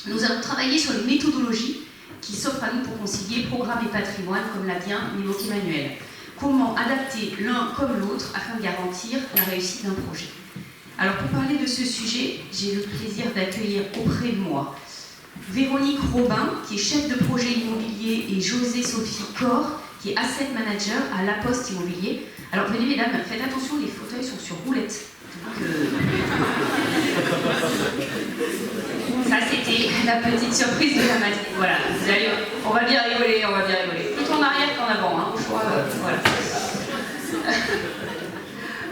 Nous allons travailler sur les méthodologies qui s'offrent à nous pour concilier programme et patrimoine, comme l'a bien évoqué Manuel. Comment adapter l'un comme l'autre afin de garantir la réussite d'un projet. Alors pour parler de ce sujet, j'ai le plaisir d'accueillir auprès de moi Véronique Robin, qui est chef de projet immobilier, et José-Sophie Cor, qui est asset manager à La Poste Immobilier. Alors venez mesdames, faites attention, les fauteuils sont sur roulette. Donc, ça c'était la petite surprise de la matinée. Voilà, on va bien rigoler, Plutôt en arrière qu'en avant, hein, au choix, voilà.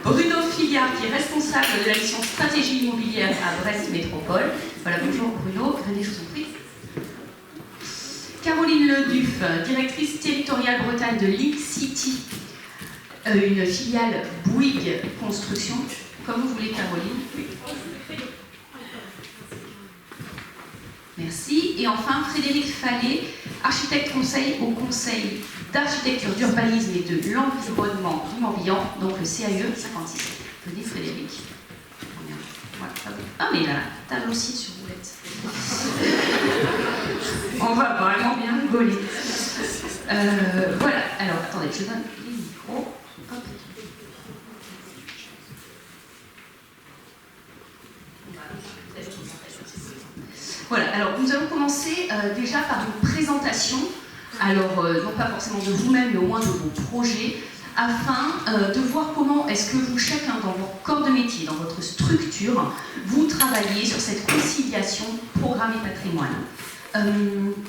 Bruno Fillard, qui est responsable de la mission stratégie immobilière à Brest Métropole. Voilà, bonjour Bruno, venez, je vous en prie. Caroline Leduf, directrice territoriale Bretagne de Link City, une filiale Bouygues Construction. Comme vous voulez, Caroline. Merci. Et enfin, Frédéric Fallet, architecte conseil au Conseil d'architecture, d'urbanisme et de l'environnement du Morbihan, donc le CAE 56. Venez, Frédéric. Voilà. Ah, mais là, table aussi sur roulette. On va vraiment bien rigoler. Voilà. Alors, attendez, je donne les micros. Hop. Voilà, alors nous allons commencer déjà par une présentation, alors non pas forcément de vous-même, mais au moins de vos projets, afin de voir comment est-ce que vous, chacun dans votre corps de métier, dans votre structure, vous travaillez sur cette conciliation programme et patrimoine.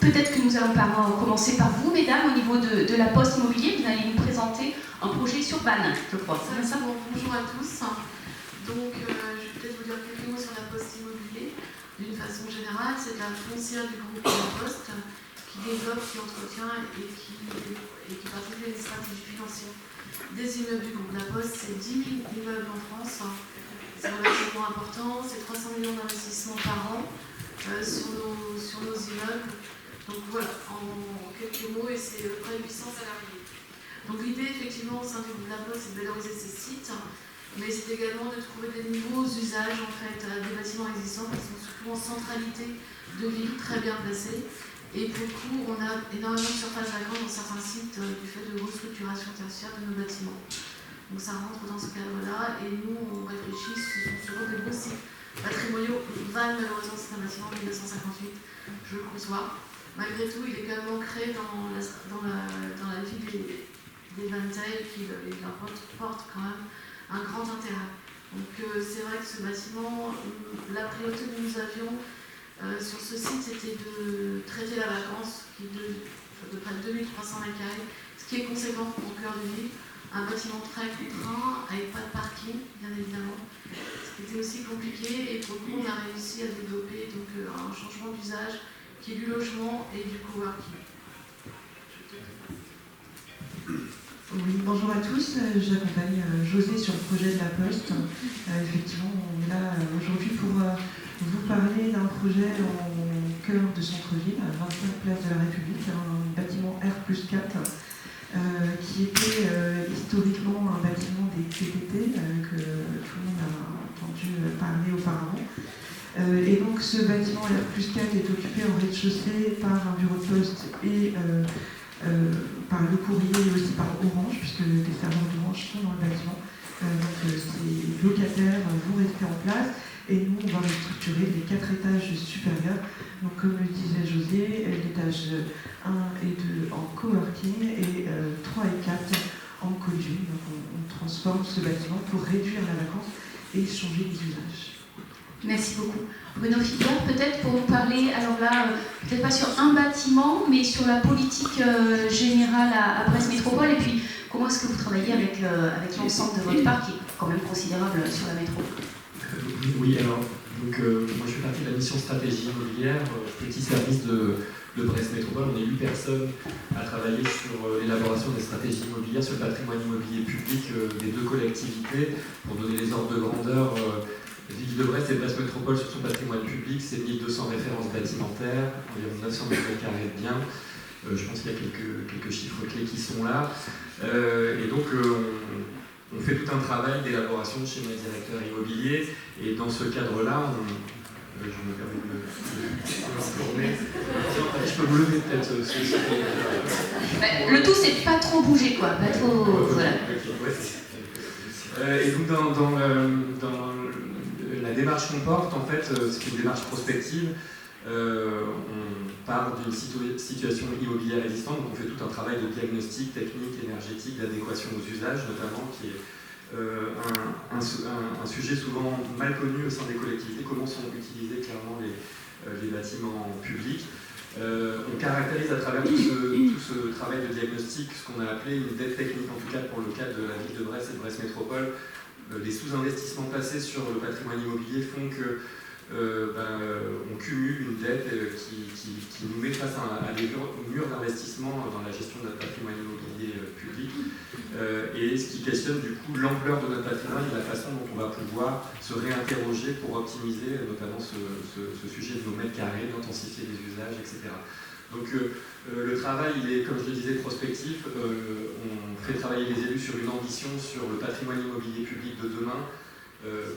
Peut-être que nous allons commencer par vous, mesdames, au niveau de La Poste Immobilier. Vous allez nous présenter un projet sur Vannes, je crois. C'est ça. Bonjour à tous. Donc, je vais peut-être vous dire quelques mots sur La Poste Immobilier. D'une façon générale, c'est la foncière du groupe La Poste qui développe, qui entretient et qui participe des stratégies financières des immeubles du groupe. La Poste, c'est 10 000 immeubles en France. C'est relativement important. C'est 300 millions d'investissements par an sur nos immeubles. Donc voilà, en quelques mots, et c'est près de 800 salariés. Donc l'idée, effectivement, au sein du groupe La Poste, c'est de valoriser ces sites, mais c'est également de trouver des nouveaux usages en fait, des bâtiments existants qui sont surtout en centralité de ville, très bien placés. Et pour le coup, on a énormément de surface vacante dans certains sites du fait de restructuration tertiaire de nos bâtiments. Donc ça rentre dans ce cadre-là, et nous, on réfléchit, ce sont souvent des beaux sites patrimoniaux. Vannes, malheureusement, c'est un bâtiment de 1958, je le conçois. Malgré tout, il est quand même ancré dans la vie des Vannetais, qui leur porte quand même un grand intérêt. Donc c'est vrai que ce bâtiment, la priorité que nous avions sur ce site, c'était de traiter la vacance, qui est de près de 2300 mètres carrés, ce qui est conséquent au cœur de ville. Un bâtiment très contraint, avec pas de parking, bien évidemment. C'était aussi compliqué, et pour le coup, on a réussi à développer donc, un changement d'usage qui est du logement et du coworking. Oui, bonjour à tous, j'accompagne José sur le projet de La Poste. Effectivement, on est là aujourd'hui pour vous parler d'un projet en cœur de centre-ville, à 25 Place de la République, un bâtiment R+4, qui était historiquement un bâtiment des TTT, que tout le monde a entendu parler auparavant. Et donc ce bâtiment R+4 est occupé en rez-de-chaussée par un bureau de poste et par le courrier et aussi par Orange, puisque les serveurs d'Orange sont dans le bâtiment. Donc ces locataires vont rester en place, et nous on va restructurer les 4 étages supérieurs. Donc comme le disait José, l'étage 1 et 2 en coworking et 3 et 4 en co-living. Donc on transforme ce bâtiment pour réduire la vacance et changer les usages. Merci beaucoup. Bruno Fillard, peut-être pour nous parler, alors là, peut-être pas sur un bâtiment, mais sur la politique générale à Brest Métropole, et puis comment est-ce que vous travaillez avec l'ensemble de votre parc, qui est quand même considérable sur la métro. Oui, alors, donc, moi je fais partie de la mission stratégie immobilière, petit service de Brest Métropole. On est 8 personnes à travailler sur l'élaboration des stratégies immobilières, sur le patrimoine immobilier public des 2 collectivités. Pour donner les ordres de grandeur, la ville de Brest et Brest Métropole sur son patrimoine public, c'est 1200 références bâtimentaires, environ 900 mètres carrés de biens. Je pense qu'il y a quelques chiffres clés qui sont là. Et donc, on fait tout un travail d'élaboration de schéma directeur immobilier. Et dans ce cadre-là, Je me permets de m'informer. Je peux vous lever peut-être Le tout, c'est de pas trop bouger, quoi. Pas trop. Voilà. Et donc, dans la démarche qu'on porte, en fait, c'est une démarche prospective. On part d'une situation immobilière existante, donc on fait tout un travail de diagnostic technique, énergétique, d'adéquation aux usages, notamment, qui est un sujet souvent mal connu au sein des collectivités, comment sont utilisés clairement les bâtiments publics. On caractérise à travers tout ce travail de diagnostic ce qu'on a appelé une dette technique, en tout cas pour le cas de la ville de Brest et de Brest Métropole. Les sous-investissements passés sur le patrimoine immobilier font que on cumule une dette qui nous met face à des murs d'investissement dans la gestion de notre patrimoine immobilier public, et ce qui questionne du coup l'ampleur de notre patrimoine et la façon dont on va pouvoir se réinterroger pour optimiser notamment ce sujet de nos mètres carrés, d'intensifier les usages, etc. Donc le travail, il est, comme je le disais, prospectif. On fait travailler les élus sur une ambition sur le patrimoine immobilier public de demain,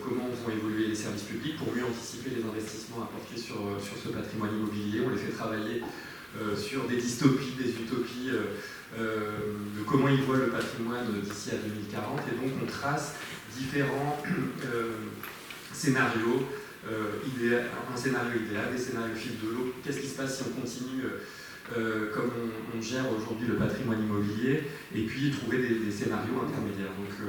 comment vont évoluer les services publics pour mieux anticiper les investissements apportés sur ce patrimoine immobilier. On les fait travailler sur des dystopies, des utopies, de comment ils voient le patrimoine d'ici à 2040. Et donc on trace différents scénarios, un scénario idéal, des scénarios fil de l'eau. Qu'est-ce qui se passe si on continue comme on gère aujourd'hui le patrimoine immobilier, et puis trouver des scénarios intermédiaires. Donc, je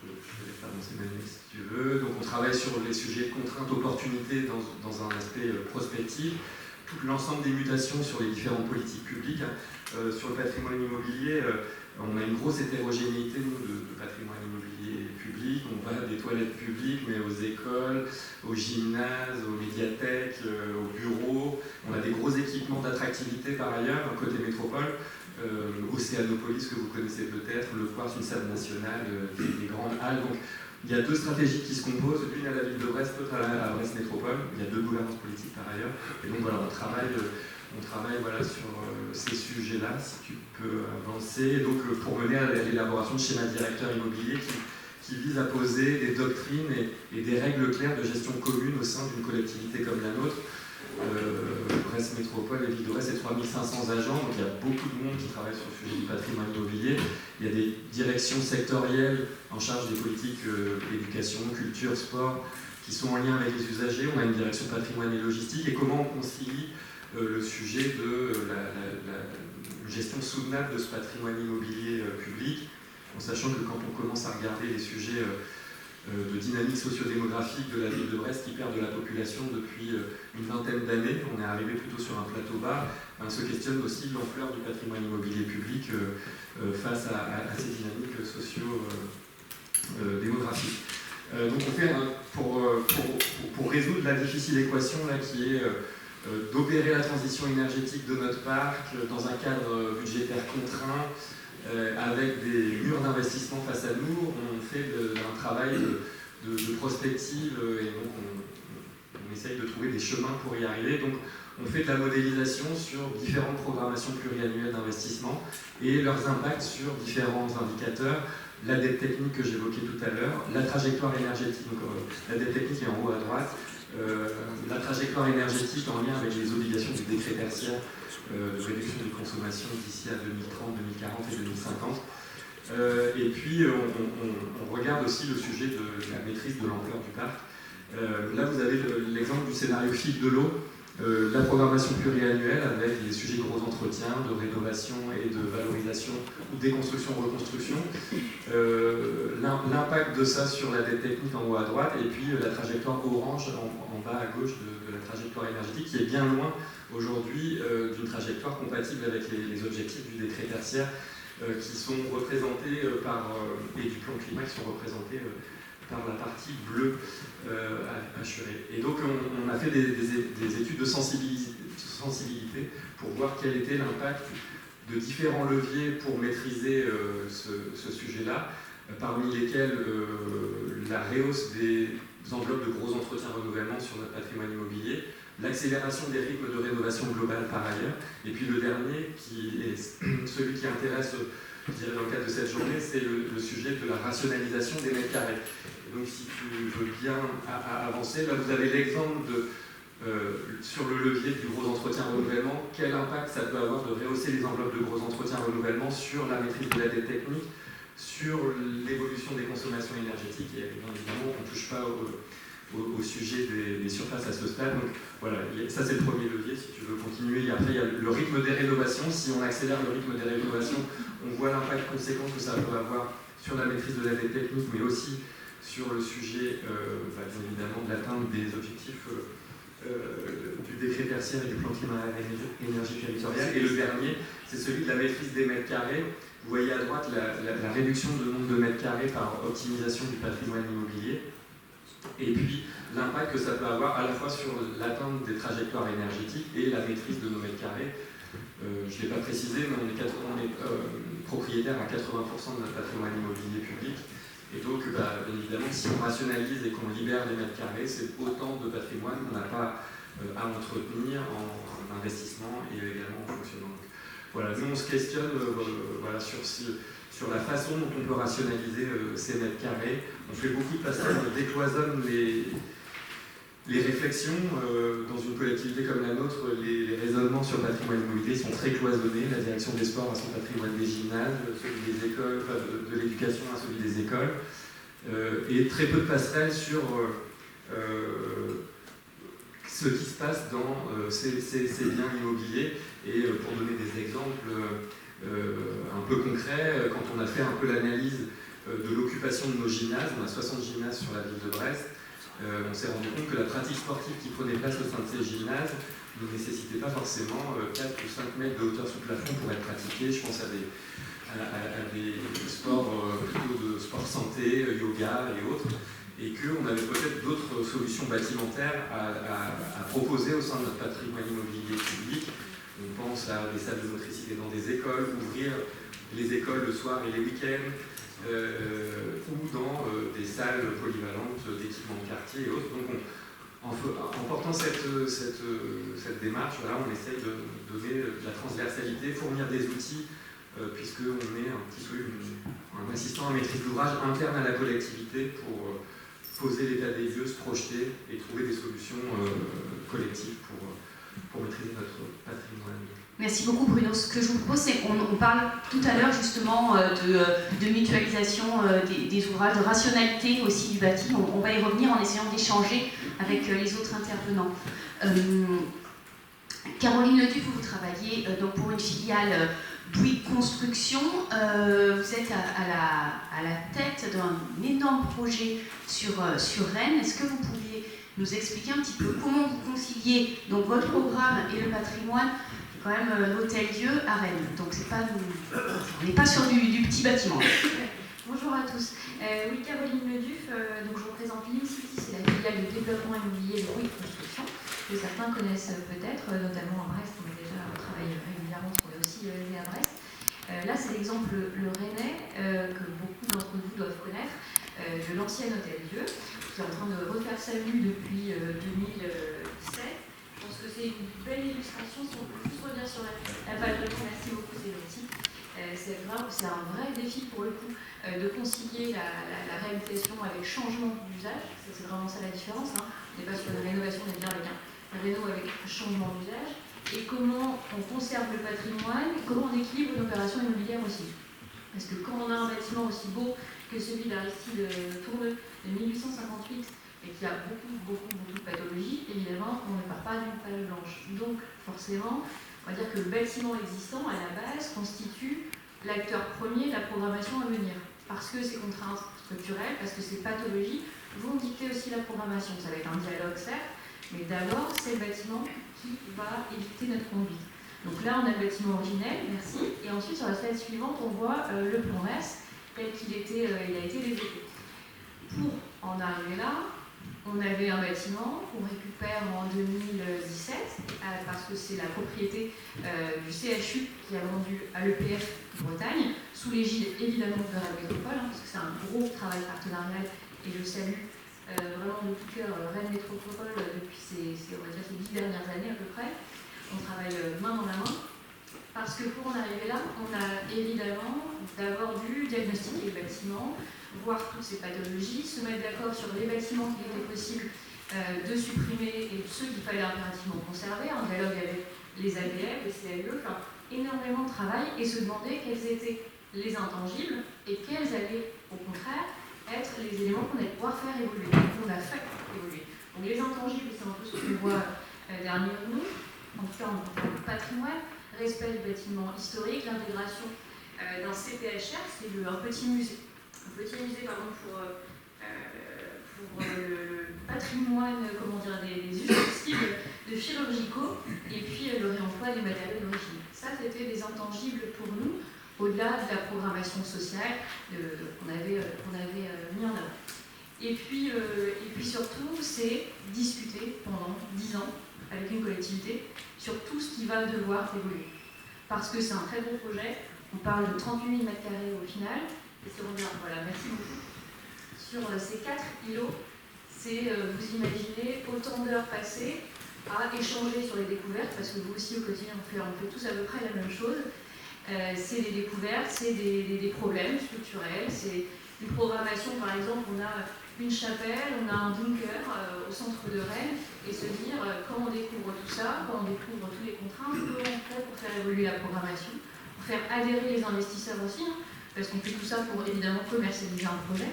vais laisser avancer Manuel si tu veux. Donc on travaille sur les sujets de contraintes, opportunités dans un aspect prospectif, tout l'ensemble des mutations sur les différentes politiques publiques. Sur le patrimoine immobilier, on a une grosse hétérogénéité de patrimoine immobilier public. On va des toilettes publiques, mais aux écoles, aux gymnases, aux médiathèques, aux bureaux. On a des gros équipements d'attractivité par ailleurs, côté métropole. Océanopolis, que vous connaissez peut-être, le Quartz, une salle nationale, des grandes halles. Donc, il y a deux stratégies qui se composent, l'une à la ville de Brest, l'autre à Brest Métropole. Il y a deux gouvernances politiques par ailleurs. Et donc voilà, on travaille voilà, sur ces sujets-là, si tu peux avancer. Et donc pour mener à l'élaboration de schémas directeurs immobiliers qui visent à poser des doctrines et des règles claires de gestion commune au sein d'une collectivité comme la nôtre. Brest Métropole et Ville de Brest, c'est 3500 agents, donc il y a beaucoup de monde qui travaille sur le sujet du patrimoine immobilier. Il y a des directions sectorielles en charge des politiques éducation, culture, sport, qui sont en lien avec les usagers. On a une direction patrimoine et logistique, et comment on concilie le sujet de la gestion soutenable de ce patrimoine immobilier public, en sachant que quand on commence à regarder les sujets de dynamique sociodémographique de la ville de Brest qui perd de la population depuis une vingtaine d'années, on est arrivé plutôt sur un plateau bas, se questionne aussi l'ampleur du patrimoine immobilier public face à ces dynamiques socio-démographiques. Donc on fait, pour résoudre la difficile équation là, qui est d'opérer la transition énergétique de notre parc dans un cadre budgétaire contraint, avec des murs d'investissement face à nous, on fait un travail de prospective, et donc on essaye de trouver des chemins pour y arriver. Donc on fait de la modélisation sur différentes programmations pluriannuelles d'investissement et leurs impacts sur différents indicateurs. La dette technique que j'évoquais tout à l'heure, la trajectoire énergétique, donc la dette technique est en haut à droite, la trajectoire énergétique en lien avec les obligations du décret tertiaire de réduction des consommations d'ici à 2030, 2040 et 2050. Et puis on regarde aussi le sujet de la maîtrise de l'ampleur du parc. Là vous avez l'exemple du scénario fil de l'eau, la programmation pluriannuelle avec les sujets de gros entretiens, de rénovation et de valorisation ou déconstruction-reconstruction. L'impact de ça sur la dette technique en haut à droite, et puis la trajectoire orange en bas à gauche de la trajectoire énergétique qui est bien loin aujourd'hui d'une trajectoire compatible avec les objectifs du décret tertiaire qui sont représentés et du plan climat qui sont représentés par la partie bleue assurée. Et donc on a fait des études de sensibilité pour voir quel était l'impact de différents leviers pour maîtriser ce sujet-là, parmi lesquels la rehausse des enveloppes de gros entretiens renouvellement sur notre patrimoine immobilier, l'accélération des rythmes de rénovation globale par ailleurs, et puis le dernier, qui est celui qui intéresse, je dirais, dans le cadre de cette journée, c'est le sujet de la rationalisation des mètres carrés. Et donc si tu veux bien avancer, là vous avez l'exemple sur le levier du gros entretien renouvellement, quel impact ça peut avoir de rehausser les enveloppes de gros entretien renouvellement sur la maîtrise de la dette technique, sur l'évolution des consommations énergétiques, et bien évidemment on ne touche pas au sujet des surfaces à ce stade. Donc voilà, ça c'est le premier levier, si tu veux continuer. Et après il y a le rythme des rénovations. Si on accélère le rythme des rénovations, on voit l'impact conséquent que ça peut avoir sur la maîtrise de la dette technique, mais aussi sur le sujet, bien évidemment, de l'atteinte des objectifs du décret tertiaire et du plan climat-énergie territorial. Et le dernier, c'est celui de la maîtrise des mètres carrés. Vous voyez à droite la réduction de nombre de mètres carrés par optimisation du patrimoine immobilier. Et puis l'impact que ça peut avoir à la fois sur l'atteinte des trajectoires énergétiques et la maîtrise de nos mètres carrés. Je ne l'ai pas précisé, mais on est propriétaire à 80% de notre patrimoine immobilier public. Et donc, bien évidemment, si on rationalise et qu'on libère les mètres carrés, c'est autant de patrimoine qu'on n'a pas à entretenir en investissement et également en fonctionnement. Donc, voilà, nous on se questionne voilà, sur la façon dont on peut rationaliser ces mètres carrés. On fait beaucoup de passages, on décloisonne les réflexions. Dans une collectivité comme la nôtre, les raisonnements sur le patrimoine immobilier sont très cloisonnés. La direction des sports a son patrimoine des gymnases, celui des écoles, de l'éducation a celui des écoles, et très peu de passerelles sur ce qui se passe dans ces biens immobiliers. Et pour donner des exemples un peu concrets, quand on a fait un peu l'analyse de l'occupation de nos gymnases, on a 60 gymnases sur la ville de Brest, on s'est rendu compte que la pratique sportive qui prenait place au sein de ces gymnases ne nécessitait pas forcément 4 ou 5 mètres de hauteur sous plafond pour être pratiquée. Je pense à des sports plutôt de sport santé, yoga et autres, et qu'on avait peut-être d'autres solutions bâtimentaires à proposer au sein de notre patrimoine immobilier public. On pense à des salles de motricité dans des écoles, ouvrir les écoles le soir et les week-ends, ou dans des salles polyvalentes d'équipements de quartier et autres. Donc en portant cette démarche, voilà, on essaye de donner de la transversalité, fournir des outils, puisqu'on est un petit peu un assistant à maîtrise d'ouvrage interne à la collectivité pour poser l'état des lieux, se projeter et trouver des solutions collectives pour maîtriser notre patrimoine. Merci beaucoup Bruno. Ce que je vous propose, c'est qu'on parle tout à l'heure justement de mutualisation des ouvrages, de rationalité aussi du bâti. On va y revenir en essayant d'échanger avec les autres intervenants. Caroline Leduc, vous travaillez donc pour une filiale Bouygues Construction. Vous êtes à la tête d'un énorme projet sur Rennes. Est-ce que vous pourriez nous expliquer un petit peu comment vous conciliez donc, votre programme et le patrimoine, quand même l'hôtel-lieu à Rennes. Donc on n'est pas sur du petit bâtiment. Bonjour à tous. Oui, Caroline Leduc, donc je représente l'InCity, c'est la filiale de développement immobilier de Bouygues Construction, que certains connaissent peut-être, notamment à Brest, on a déjà travaillé régulièrement, on est aussi à Brest. Là, c'est l'exemple le Rennais, que beaucoup d'entre vous doivent connaître, de l'ancien hôtel-lieu, qui est en train de refaire sa vue depuis 2017. Je pense que c'est une belle illustration. Si on peut juste revenir sur la page de temps, merci beaucoup, c'est gentil. C'est un vrai défi pour le coup de concilier la réhabilitation avec changement d'usage. C'est vraiment ça la différence. Hein. On n'est pas sur une rénovation, on est bien avec un réno avec changement d'usage. Et comment on conserve le patrimoine, et comment on équilibre une opération immobilière aussi. Parce que quand on a un bâtiment aussi beau que celui d'Aristide Tourneux de 1858, et qu'il y a beaucoup de pathologies, évidemment, on ne part pas d'une page blanche. Donc, forcément, on va dire que le bâtiment existant, à la base, constitue l'acteur premier de la programmation à venir. Parce que ces contraintes structurelles, parce que ces pathologies vont dicter aussi la programmation. Ça va être un dialogue, certes, mais d'abord, c'est le bâtiment qui va éviter notre conduite. Donc là, on a le bâtiment originel, merci. Et ensuite, sur la slide suivante, on voit le plan MES, tel qu'il il a été développé. Pour en arriver là, on avait un bâtiment qu'on récupère en 2017 parce que c'est la propriété du CHU qui a vendu à l'EPF Bretagne, sous l'égide évidemment de la métropole, hein, parce que c'est un gros travail partenarial et je salue vraiment de tout cœur Rennes Métropole depuis ces 10 dernières années à peu près. On travaille main dans la main parce que pour en arriver là, on a évidemment d'abord dû diagnostiquer le bâtiment, voir toutes ces pathologies, se mettre d'accord sur les bâtiments qu'il était possible de supprimer et ceux qui qu'il fallait impérativement conserver, un dialogue avec les ADF, les CAE, enfin, énormément de travail et se demander quels étaient les intangibles et quels allaient au contraire être les éléments qu'on allait pouvoir faire évoluer, qu'on a fait évoluer. Donc les intangibles, c'est un peu ce qu'on voit derrière nous, en tout cas en tant que patrimoine, respect du bâtiment historique, l'intégration d'un CPHR, c'est un petit musée. Un petit musée pardon, pour le patrimoine, comment dire, des ustensiles de chirurgicaux, et puis le réemploi des matériaux d'origine. Ça, c'était des intangibles pour nous, au-delà de la programmation sociale qu'on avait mis en avant. Et puis surtout, c'est discuter pendant 10 ans avec une collectivité sur tout ce qui va devoir évoluer. Parce que c'est un très gros projet, on parle de 38 000 m² au final, et si on regarde, voilà, merci beaucoup. Sur ces 4 îlots, c'est, vous imaginez, autant d'heures passées à échanger sur les découvertes, parce que vous aussi au quotidien on fait tous à peu près la même chose. C'est des découvertes, c'est des problèmes structurels, c'est une programmation, par exemple, on a une chapelle, on a un bunker au centre de Rennes, et se dire quand on découvre tout ça, quand on découvre tous les contraintes, comment on fait pour faire évoluer la programmation, pour faire adhérer les investisseurs aussi, hein, parce qu'on fait tout ça pour évidemment commercialiser un projet.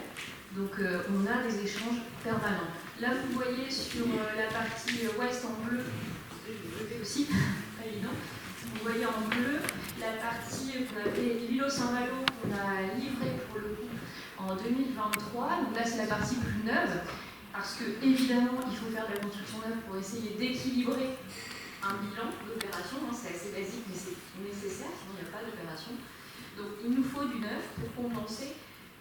Donc on a des échanges permanents. Là vous voyez sur la partie ouest en bleu, je le fais aussi, pas évident, vous voyez en bleu la partie qu'on appelait l'îlot Saint-Malo, qu'on a livré pour le coup en 2023. Donc là c'est la partie plus neuve, parce que évidemment il faut faire de la construction neuve pour essayer d'équilibrer un bilan d'opération, hein, c'est assez basique mais c'est nécessaire, sinon il n'y a pas d'opération. Donc il nous faut du neuf pour compenser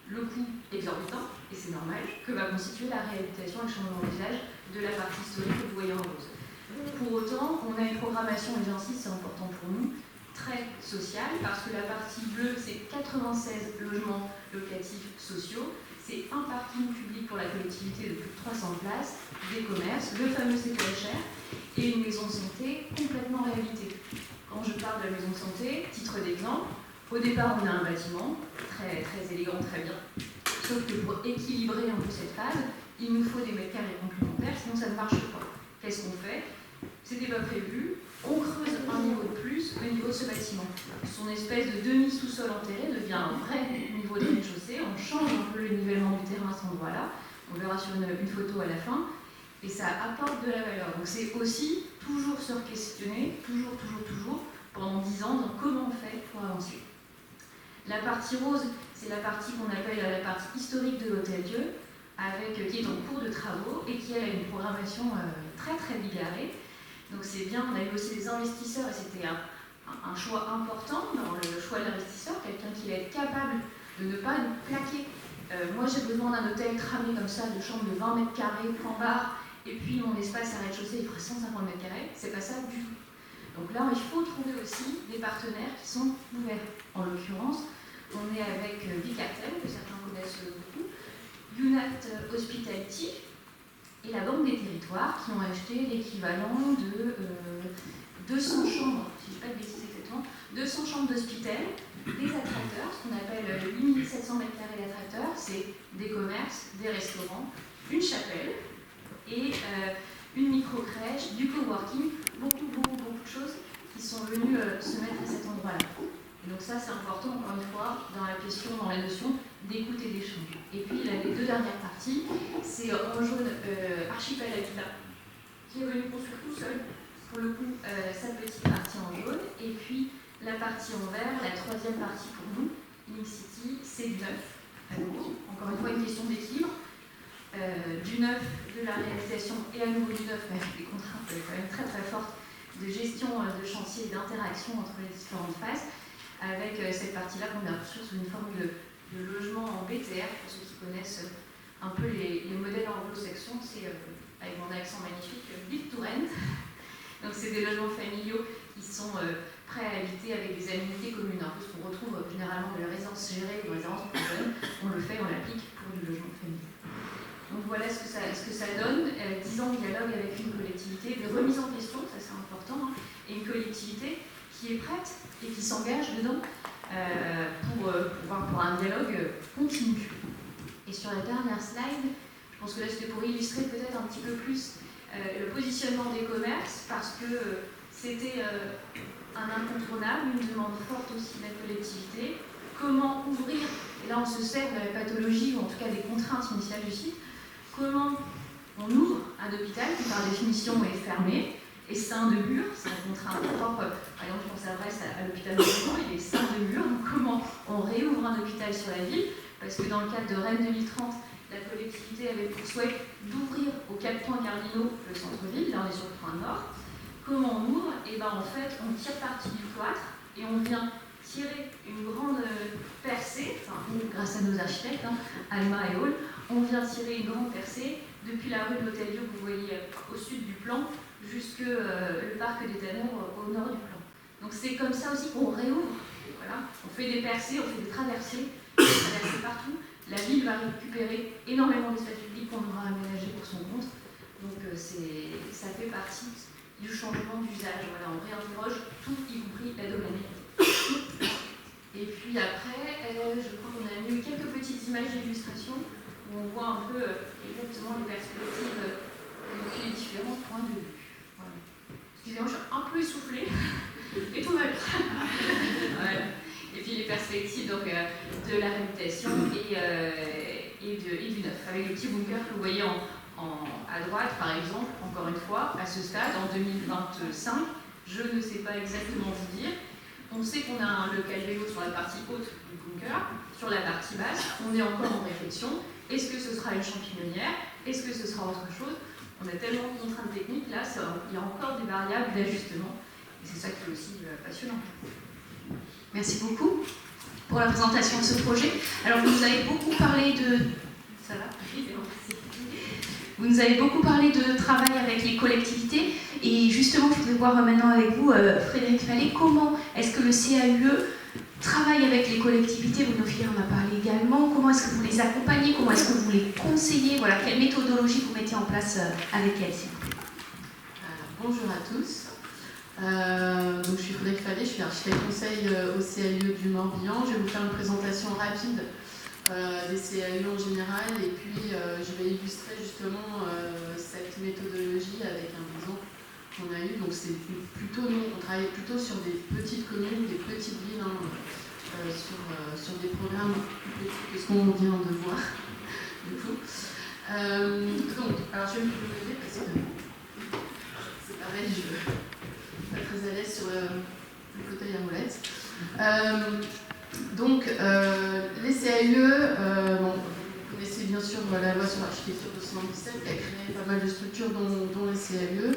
le coût exorbitant, et c'est normal, que va constituer la réhabilitation et le changement d'usage de la partie historique que vous voyez en rose. Pour autant, on a une programmation, et j'insiste, c'est important pour nous, très sociale, parce que la partie bleue, c'est 96 logements locatifs sociaux, c'est un parking public pour la collectivité de plus de 300 places, des commerces, le fameux CPHR, et une maison de santé complètement réhabilitée. Quand je parle de la maison de santé, titre d'exemple, au départ, on a un bâtiment très, très élégant, très bien. Sauf que pour équilibrer un peu cette phase, il nous faut des mètres carrés complémentaires, sinon ça ne marche pas. Qu'est-ce qu'on fait? C'était pas prévu. On creuse un niveau de plus au niveau de ce bâtiment. Son espèce de demi-sous-sol enterré devient un vrai niveau de rez-de-chaussée. On change un peu le nivellement du terrain à cet endroit-là. On verra sur une photo à la fin. Et ça apporte de la valeur. Donc c'est aussi toujours se questionner, toujours, pendant 10 ans, dans comment on fait pour avancer. La partie rose, c'est la partie qu'on appelle la partie historique de l'Hôtel-Dieu, qui est en cours de travaux et qui a une programmation très très bigarrée. Donc c'est bien, on a eu aussi des investisseurs et c'était un choix important dans le choix de l'investisseur, quelqu'un qui va être capable de ne pas nous plaquer. Moi j'ai besoin d'un hôtel tramé comme ça, de chambre de 20 mètres carrés, point barre, et puis mon espace à rez-de-chaussée il ferait 150 mètres carrés, c'est pas ça du tout. Donc là il faut trouver aussi des partenaires qui sont ouverts. En l'occurrence, on est avec Vicartel, que certains connaissent beaucoup, Unat Hospitality et la Banque des Territoires qui ont acheté l'équivalent de 200 chambres, si je ne dis pas de bêtises exactement, 200 chambres d'hospital, des attracteurs, ce qu'on appelle 8700 m² d'attracteurs, c'est des commerces, des restaurants, une chapelle et une micro-crèche, du coworking, beaucoup de choses qui sont venues se mettre à cet endroit-là. Donc ça, c'est important, encore une fois, dans la notion d'écoute et d'échange. Et puis, les deux dernières parties, c'est en jaune Archipel Habitat, qui est venu construire tout seul, pour le coup, sa petite partie en jaune. Et puis, la partie en vert, la troisième partie pour nous, Link City, c'est du neuf. À nouveau, encore une fois, une question d'équilibre. Du neuf, de la réalisation et à nouveau du neuf, mais avec des contraintes quand même très très fortes de gestion de chantier et d'interaction entre les différentes phases, avec cette partie-là qu'on a reçue sous une forme de logement en BTR, pour ceux qui connaissent un peu les modèles anglo-saxons, c'est avec mon accent magnifique, Build to Rent. Donc c'est des logements familiaux qui sont prêts à habiter avec des aménités communes. Un peu ce qu'on retrouve généralement dans les résidences gérées ou dans les résidences pour jeunes, on le fait, on l'applique pour du logement familial. Donc voilà ce que ça donne, 10 ans de dialogue avec une collectivité, de remise en question, ça c'est important, hein, et une collectivité qui est prête et qui s'engage dedans pour un dialogue continu. Et sur la dernière slide, je pense que là c'était pour illustrer peut-être un petit peu plus le positionnement des commerces, parce que c'était un incontournable, une demande forte aussi de la collectivité. Comment ouvrir, et là on se sert de la pathologie, ou en tout cas des contraintes initiales du site, comment on ouvre un hôpital qui par définition est fermé, et ceint de murs, c'est un contrainte propre, par exemple on s'adresse à l'hôpital de Rouen, il est ceint de murs, donc comment on réouvre un hôpital sur la ville, parce que dans le cadre de Rennes 2030, la collectivité avait pour souhait d'ouvrir aux 4 points cardinaux le centre-ville, là on est sur le point nord. Comment on ouvre? Et bien en fait on tire parti du cloître et on vient tirer une grande percée, enfin, grâce à nos architectes, Alma et Hall, on vient tirer une grande percée depuis la rue de l'Hôtel-Dieu que vous voyez au sud du plan, jusque le parc des Tanneaux au nord du plan. Donc c'est comme ça aussi qu'on réouvre. Voilà. On fait des percées, on fait des traversées partout. La ville va récupérer énormément d'espace public qu'on aura aménagé pour son compte. Donc ça fait partie du changement d'usage. Voilà, on réinterroge tout, y compris la domaine. Et puis après, je crois qu'on a mis quelques petites images d'illustration où on voit un peu exactement les perspectives depuis les différents points de vue. Voilà. Excusez-moi, je suis un peu essoufflée, et tout va bien. Voilà. Et puis les perspectives donc, de la réhabilitation et du neuf, avec le petit bunker que vous voyez à droite, par exemple, encore une fois, à ce stade, en 2025, je ne sais pas exactement vous dire. On sait qu'on a un local vélo sur la partie haute du bunker, sur la partie basse, on est encore en réflexion. Est-ce que ce sera une champignon-nière? Est-ce que ce sera autre chose? On a tellement de contraintes techniques, là, il y a encore des variables d'ajustement. Et c'est ça qui est aussi passionnant. Merci beaucoup pour la présentation de ce projet. Alors, vous nous avez beaucoup parlé de... Ça va? Vous nous avez beaucoup parlé de travail avec les collectivités. Et justement, je voudrais voir maintenant avec vous, Frédéric Fallet, comment est-ce que le CAUE travaille avec les collectivités? Bruno Filière en a parlé également. Comment est-ce que vous les accompagnez? Comment est-ce que vous les conseillez? Voilà, quelle méthodologie vous mettez en place avec elles, s'il vous plaît? Bonjour à tous. Donc, je suis Frédéric Fallet, je suis architecte conseil au CAUE du Morbihan. Je vais vous faire une présentation rapide des CAUE en général et puis je vais illustrer justement cette méthodologie avec un exemple qu'on a eu. Donc c'est plutôt, nous, on travaille plutôt sur des petites communes, des petites villes, sur des programmes plus petits que ce qu'on vient de voir. Du coup. Donc, alors je vais me lever parce que c'est pareil, je suis pas très à l'aise sur le fauteuil à roulettes. Donc, les CAUE, bon, vous connaissez bien sûr la loi sur l'architecture de 1977 qui a créé pas mal de structures dont les CAUE.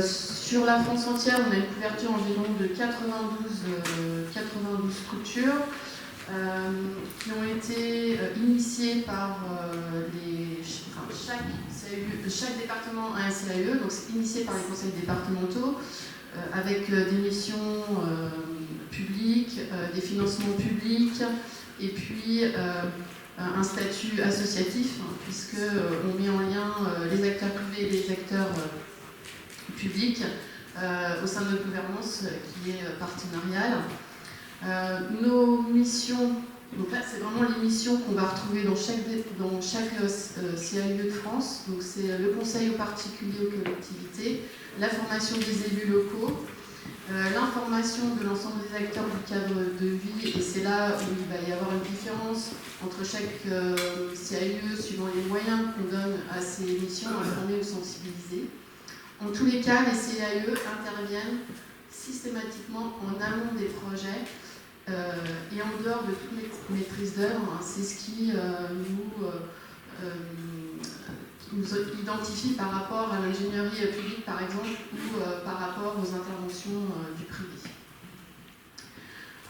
Sur la France entière, on a une couverture environ de 92 structures qui ont été initiées par chaque département a un CAUE, donc c'est initié par les conseils départementaux avec des missions publiques, des financements publics et puis un statut associatif puisqu'on met en lien les acteurs privés et les acteurs publics au sein de notre gouvernance qui est partenariale. Nos missions, donc là c'est vraiment les missions qu'on va retrouver dans chaque CAUE de France. Donc c'est le conseil aux particuliers, aux collectivités, la formation des élus locaux, l'information de l'ensemble des acteurs du cadre de vie, et c'est là où il va y avoir une différence entre chaque CAUE suivant les moyens qu'on donne à ces missions, informer ou sensibiliser. En tous les cas, les CAUE interviennent systématiquement en amont des projets et en dehors de toute maîtrise d'œuvre. C'est ce qui nous identifie par rapport à l'ingénierie publique, par exemple, ou par rapport aux interventions du privé.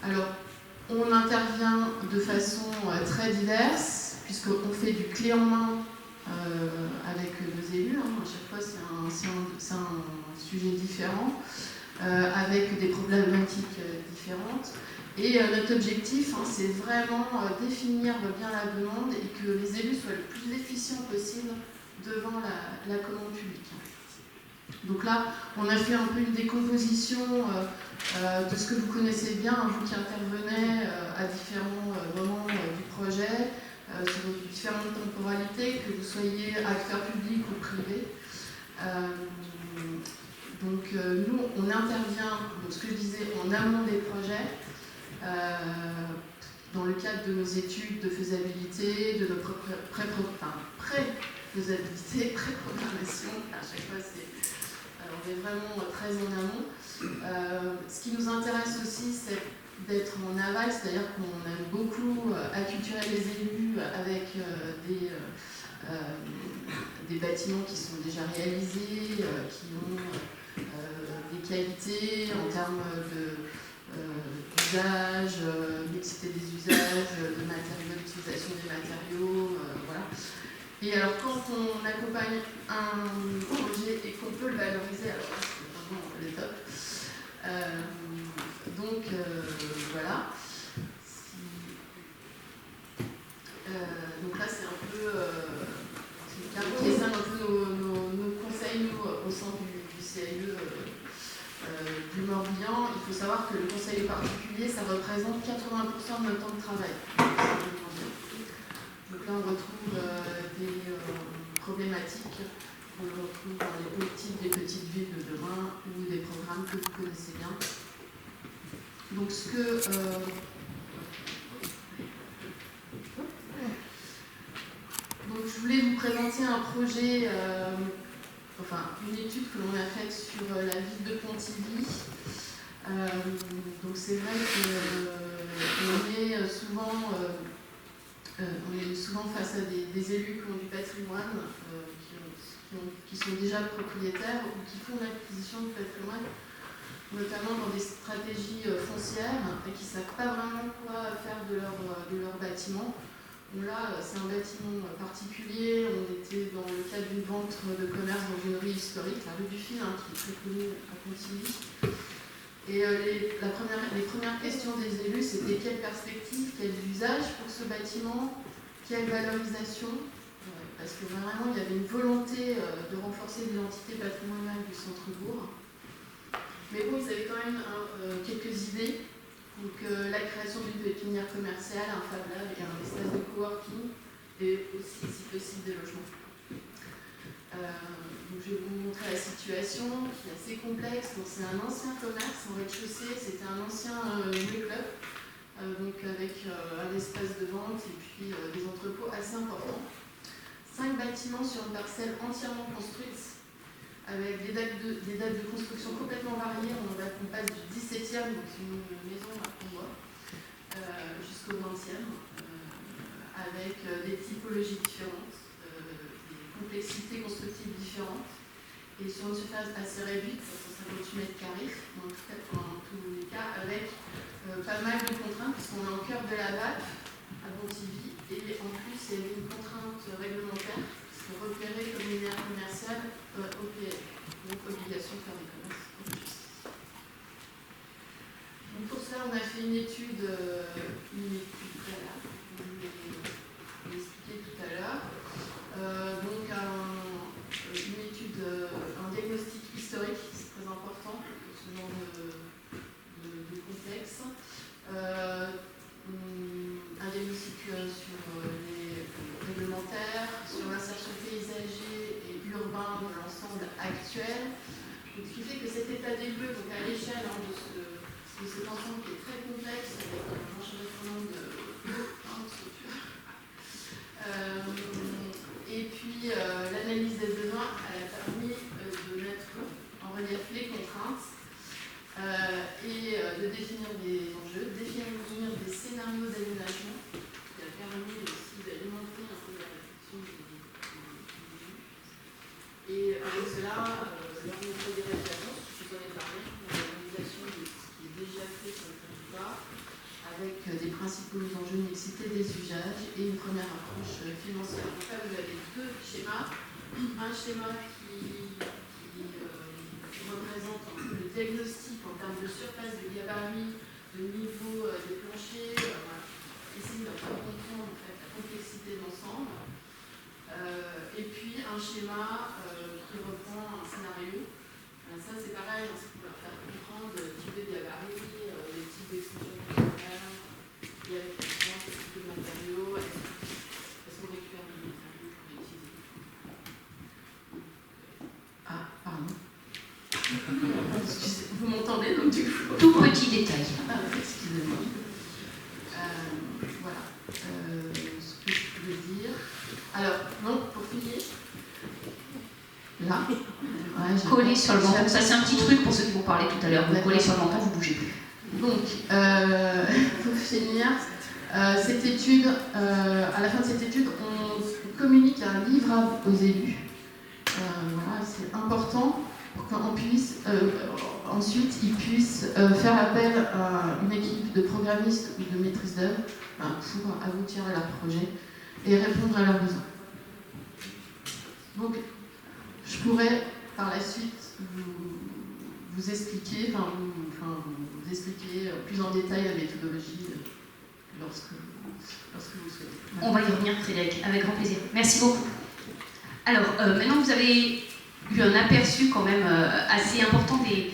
Alors, on intervient de façon très diverse, puisqu'on fait du clé en main avec nos élus. À chaque fois, c'est un sujet différent, avec des problématiques différentes. Et notre objectif, c'est vraiment définir bien la demande et que les élus soient le plus efficients possible devant la commande publique. Donc là, on a fait un peu une décomposition de ce que vous connaissez bien, vous qui intervenez à différents moments du projet, sur différentes temporalités, que vous soyez acteur public ou privé. Donc nous, on intervient, donc, ce que je disais, en amont des projets, dans le cadre de nos études de faisabilité, de notre pré-faisabilité, pré-programmation. À chaque fois, on est vraiment très en amont. Ce qui nous intéresse aussi, c'est d'être en aval, c'est-à-dire qu'on aime beaucoup acculturer les élus avec des bâtiments qui sont déjà réalisés, qui ont des qualités en termes d'usage, mixité des usages, de matériaux, d'utilisation des matériaux, voilà. Et alors quand on accompagne un projet et qu'on peut le valoriser, alors là c'est vraiment le top. Donc voilà. Donc là c'est un peu qui est ça un peu nos conseils nous, au sein du CAE du Morbihan. Il faut savoir que le conseil particulier, ça représente 80% de notre temps de travail. Donc là, on retrouve des problématiques qu'on retrouve dans les politiques des petites villes de demain ou des programmes que vous connaissez bien. Donc donc je voulais vous présenter un projet, une étude que l'on a faite sur la ville de Pontivy. Donc c'est vrai qu'on est souvent face à des élus qui ont du patrimoine, qui sont déjà propriétaires ou qui font l'acquisition de patrimoine, notamment dans des stratégies foncières et qui ne savent pas vraiment quoi faire de leur bâtiment. Bon, là, c'est un bâtiment particulier. On était dans le cadre d'une vente de commerce dans une rue historique, la rue du Fil, qui est très connue à Pontivy. Et les premières questions des élus, c'était quelle perspective, quel usage pour ce bâtiment, quelle valorisation, parce que vraiment, il y avait une volonté de renforcer l'identité patrimoniale du centre-bourg. Mais bon, ils avaient quand même quelques idées. Donc la création d'une pépinière commerciale, un Fab Lab et un espace de coworking, et aussi, si possible, des logements. Donc je vais vous montrer la situation qui est assez complexe. Donc c'est un ancien commerce en rez-de-chaussée, c'était un ancien club, donc avec un espace de vente et puis des entrepôts assez importants. 5 bâtiments sur une parcelle entièrement construite, avec des dates de construction complètement variées. On passe du 17e, donc une maison à Combois, jusqu'au 20e, avec des typologies différentes, des complexités constructives différentes, et sur une surface assez réduite, 158 mètres carrés, dans tous les cas, avec pas mal de contraintes, puisqu'on est au cœur de la VAP à Pontivy, et en plus il y avait une contrainte réglementaire, repérée comme une aire commerciale OPL, donc obligation de faire des commerces. Donc pour cela, on a fait une étude préalable, je vais l'expliquer tout à l'heure. Donc une étude, un diagnostic historique, c'est très important pour ce genre de contexte. Un diagnostic sur les réglementaires, sur l'insertion paysager et urbain de l'ensemble actuel. Donc, ce qui fait que cet état des lieux, donc à l'échelle de cet ensemble qui est très complexe, avec un enchevêtrement de structures. Et puis l'analyse des besoins, elle a permis de mettre en relief les contraintes et de définir des enjeux, de définir des scénarios d'aménagement, qui a permis aussi d'alimenter un peu la réflexion des élus. Et avec cela, leur montrer des réalisations, je vous en ai parlé, la réalisation de ce qui est déjà fait sur le territoire, avec des principaux enjeux de mixité des usages et une première approche financière. Donc là, vous avez 2 schémas. Un schéma qui représente un peu le diagnostic en termes de surface, de gabarit, de niveau des planchers, voilà. Ici, on va comprendre en fait, la complexité de l'ensemble. Et puis un schéma qui reprend un scénario. Ça, c'est pareil, c'est pour leur faire comprendre le type de gabarit, les types d'extension fonctionnelle, il y a effectivement ce type de matériaux, est-ce qu'on récupère des matériaux pour utiliser. Vous m'entendez donc du coup? Tout petit détail. Ah, excusez-moi. Voilà ce que je pouvais dire. Alors, donc, pour finir, là, ouais, Coller sur le menton, ça c'est un petit truc pour ceux qui vont parler tout à l'heure. Vous collez sur le menton, vous bougez plus. Donc, pour finir, cette étude, à la fin de cette étude, on communique un livrable aux élus. Voilà, c'est important pour qu'on puisse, ensuite, ils puissent faire appel à une équipe de programmistes ou de maîtrise d'œuvre pour aboutir à leur projet et répondre à leurs besoins. Donc, je pourrais par la suite vous expliquer, vous expliquer plus en détail la méthodologie lorsque vous souhaitez. On va y revenir, Frédéric, avec grand plaisir. Merci beaucoup. Alors, maintenant vous avez eu un aperçu quand même assez important des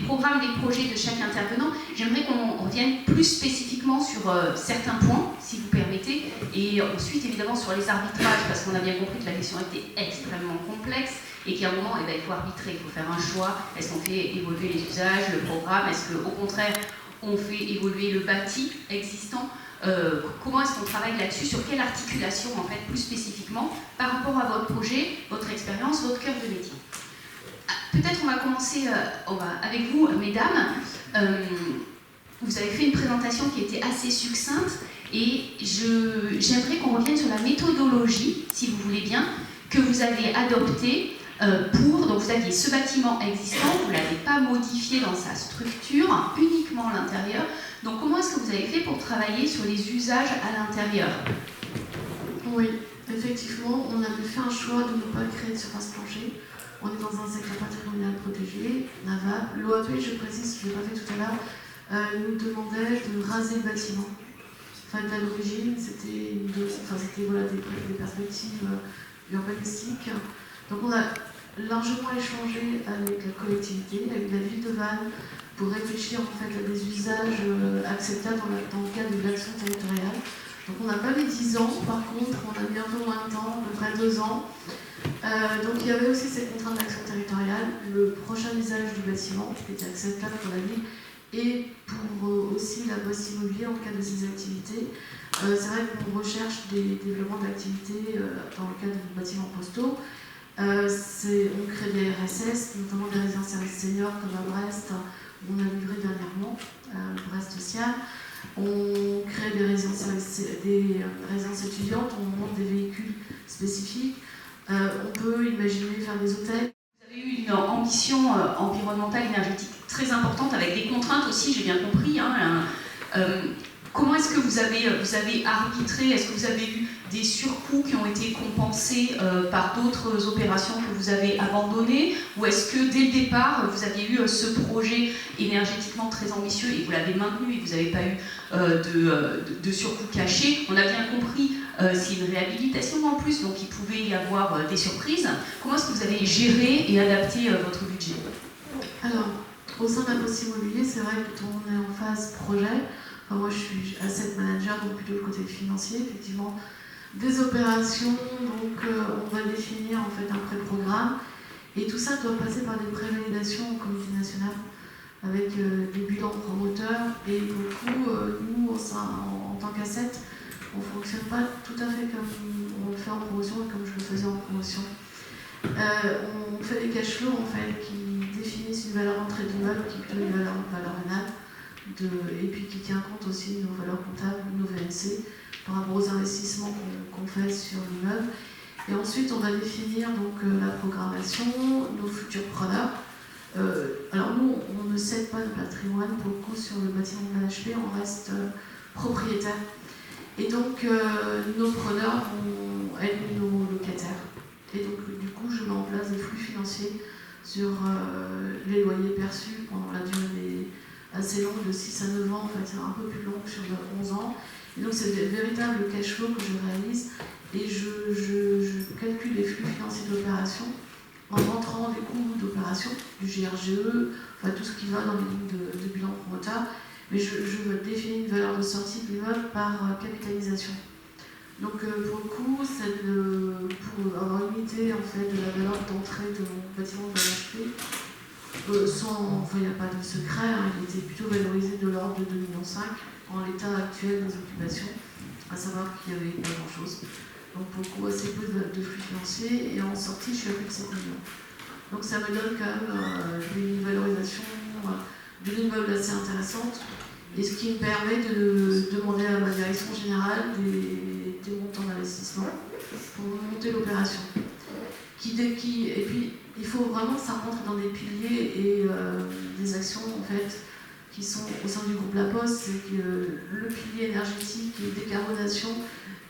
programmes, des projets de chaque intervenant. J'aimerais qu'on revienne plus spécifiquement sur certains points, si vous permettez, et ensuite évidemment sur les arbitrages, parce qu'on a bien compris que la question était extrêmement complexe et qu'à un moment, il faut arbitrer, il faut faire un choix. Est-ce qu'on fait évoluer les usages, le programme? Est-ce qu'au contraire, on fait évoluer le bâti existant? Comment est-ce qu'on travaille là-dessus? Sur quelle articulation, en fait, plus spécifiquement, par rapport à votre projet, votre expérience, votre cœur de métier? Peut-être on va commencer avec vous, mesdames. Vous avez fait une présentation qui était assez succincte et j'aimerais qu'on revienne sur la méthodologie, si vous voulez bien, que vous avez adoptée donc vous aviez ce bâtiment existant, vous ne l'avez pas modifié dans sa structure, uniquement à l'intérieur. Donc comment est-ce que vous avez fait pour travailler sur les usages à l'intérieur? Oui, effectivement, on avait fait un choix de ne pas créer de surface plancher. On est dans un secteur patrimonial protégé, naval. L'OAP, je précise, je ne l'ai pas fait tout à l'heure, nous demandait de raser le bâtiment. Enfin, à l'origine, c'était des perspectives urbanistiques. Donc on a largement échangé avec la collectivité, avec la ville de Vannes, pour réfléchir en fait à des usages acceptables dans le cadre de l'action territoriale. Donc on n'a pas mis 10 ans, par contre on a mis un peu moins de temps, à peu près 2 ans. Donc il y avait aussi cette contrainte d'action territoriale, le prochain usage du bâtiment qui était acceptable pour la ville et pour aussi la poste immobilier en cas de ces activités. C'est vrai qu'on recherche des développements d'activités dans le cadre de bâtiments postaux. On crée des RSS, notamment des résidences services seniors comme à Brest, où on a livré dernièrement, Brest-Siam. On crée des résidences étudiantes, on monte des véhicules spécifiques. On peut imaginer faire des hôtels. Vous avez eu une ambition environnementale, énergétique très importante, avec des contraintes aussi, j'ai bien compris. Comment est-ce que vous avez arbitré? Est-ce que vous avez eu des surcoûts qui ont été compensés par d'autres opérations que vous avez abandonnées? Ou est-ce que dès le départ, vous aviez eu ce projet énergétiquement très ambitieux et vous l'avez maintenu et vous n'avez pas eu de surcoûts cachés? On a bien compris, c'est une réhabilitation en plus, donc il pouvait y avoir des surprises. Comment est-ce que vous avez géré et adapté votre budget? Alors, au sein d'un poste immobilier, c'est vrai que quand on est en phase projet, moi je suis asset manager, donc plutôt le côté financier, effectivement, des opérations, donc on va définir en fait un pré-programme et tout ça doit passer par des prévalidations au comité national avec des bilans promoteurs et beaucoup, nous en tant qu'asset, on ne fonctionne pas tout à fait comme on le fait en promotion et comme je le faisais en promotion. On fait des cash flows en fait, qui définissent une valeur entrée d'immeuble qui est plutôt une valeur rénale et puis qui tient compte aussi de nos valeurs comptables, nos VNC, par rapport aux investissements qu'on fait sur l'immeuble. Et ensuite, on va définir donc, la programmation, nos futurs preneurs. Alors nous, on ne cède pas de patrimoine, pour le coup, sur le bâtiment de l'HP, on reste propriétaire. Et donc, nos preneurs vont être nos locataires. Et donc, du coup, je mets en place des flux financiers sur les loyers perçus pendant la durée assez longue, de 6 à 9 ans, en fait, c'est un peu plus long que sur 11 ans. Et donc, c'est le véritable cash flow que je réalise et je calcule les flux financiers d'opération en rentrant des coûts d'opération, du GRGE, enfin tout ce qui va dans les lignes de bilan promoteur. Mais je définis une valeur de sortie de l'immeuble par capitalisation. Donc pour le coup, pour avoir une idée en fait, de la valeur d'entrée de mon bâtiment de l'HP, il n'y a pas de secret, hein, il était plutôt valorisé de l'ordre de 2,5 millions en l'état actuel des occupations, à savoir qu'il n'y avait pas grand-chose. Donc pour le coup, assez peu de flux financiers, et en sortie, je suis à plus de 7 millions. Donc ça me donne quand même une valorisation de l'immeuble assez intéressante, et ce qui me permet de demander à ma direction générale des montants d'investissement pour monter l'opération. Et puis, il faut vraiment que ça rentre dans des piliers et des actions en fait, qui sont au sein du groupe La Poste. C'est que le pilier énergétique et décarbonation,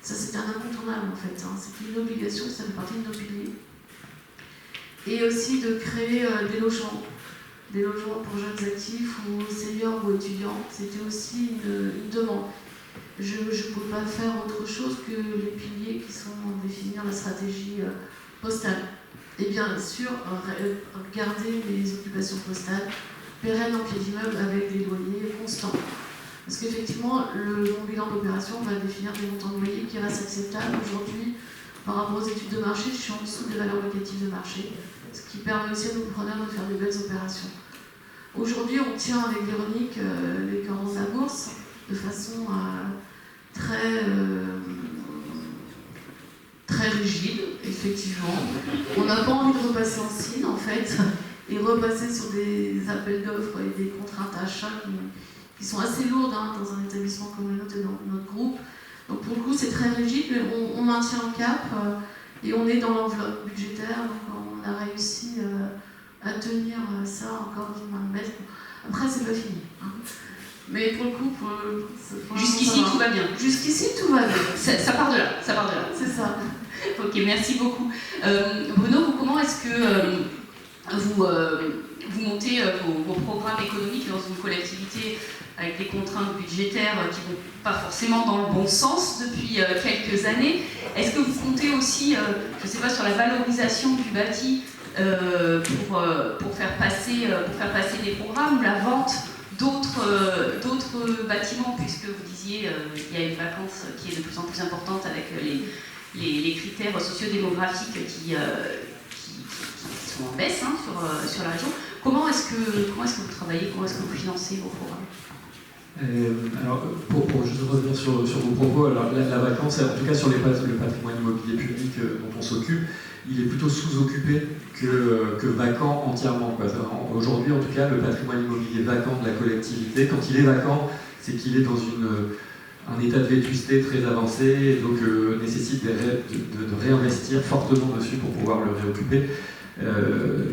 ça c'est un incontournable en fait. Hein. C'est une obligation, ça fait partie de nos piliers. Et aussi de créer des logements pour jeunes actifs ou seniors ou étudiants. C'était aussi une demande. Je ne peux pas faire autre chose que les piliers qui sont définir la stratégie postale. Et bien sûr, garder les occupations postales pérennes en pied d'immeuble avec des loyers constants. Parce qu'effectivement, mon bilan d'opération va définir des montants de loyer qui restent acceptables. Aujourd'hui, par rapport aux études de marché, je suis en dessous des valeurs locatives de marché, ce qui permet aussi à nos preneurs de faire de belles opérations. Aujourd'hui, on tient avec Véronique les cordons à bourse de façon très rigide, effectivement. On n'a pas envie de repasser en signe, en fait, et repasser sur des appels d'offres et des contraintes à achat qui sont assez lourdes hein, dans un établissement comme le nôtre et dans notre groupe. Donc pour le coup, c'est très rigide, mais on maintient le cap et on est dans l'enveloppe budgétaire, donc on a réussi à tenir ça encore d'une main de maître. Après, c'est pas fini. Hein. Mais pour le coup, jusqu'ici, tout va bien. Jusqu'ici, tout va bien. Ça part de là, ça part de là. C'est ça. Ok, merci beaucoup. Bruno, comment est-ce que vous montez vos programmes économiques dans une collectivité avec des contraintes budgétaires qui ne vont pas forcément dans le bon sens depuis quelques années? Est-ce que vous comptez aussi, je ne sais pas, sur la valorisation du bâti pour faire passer des programmes ou la vente d'autres bâtiments, puisque vous disiez il y a une vacance qui est de plus en plus importante avec les critères sociodémographiques qui sont en baisse hein, sur la région. Comment est-ce que vous travaillez, comment est-ce que vous financez vos programmes? Alors, pour juste revenir sur vos propos, alors la vacance, en tout cas sur le patrimoine immobilier public dont on s'occupe, il est plutôt sous-occupé que vacant entièrement. Aujourd'hui, en tout cas, le patrimoine immobilier vacant de la collectivité, quand il est vacant, c'est qu'il est dans un état de vétusté très avancé, et donc nécessite de réinvestir fortement dessus pour pouvoir le réoccuper.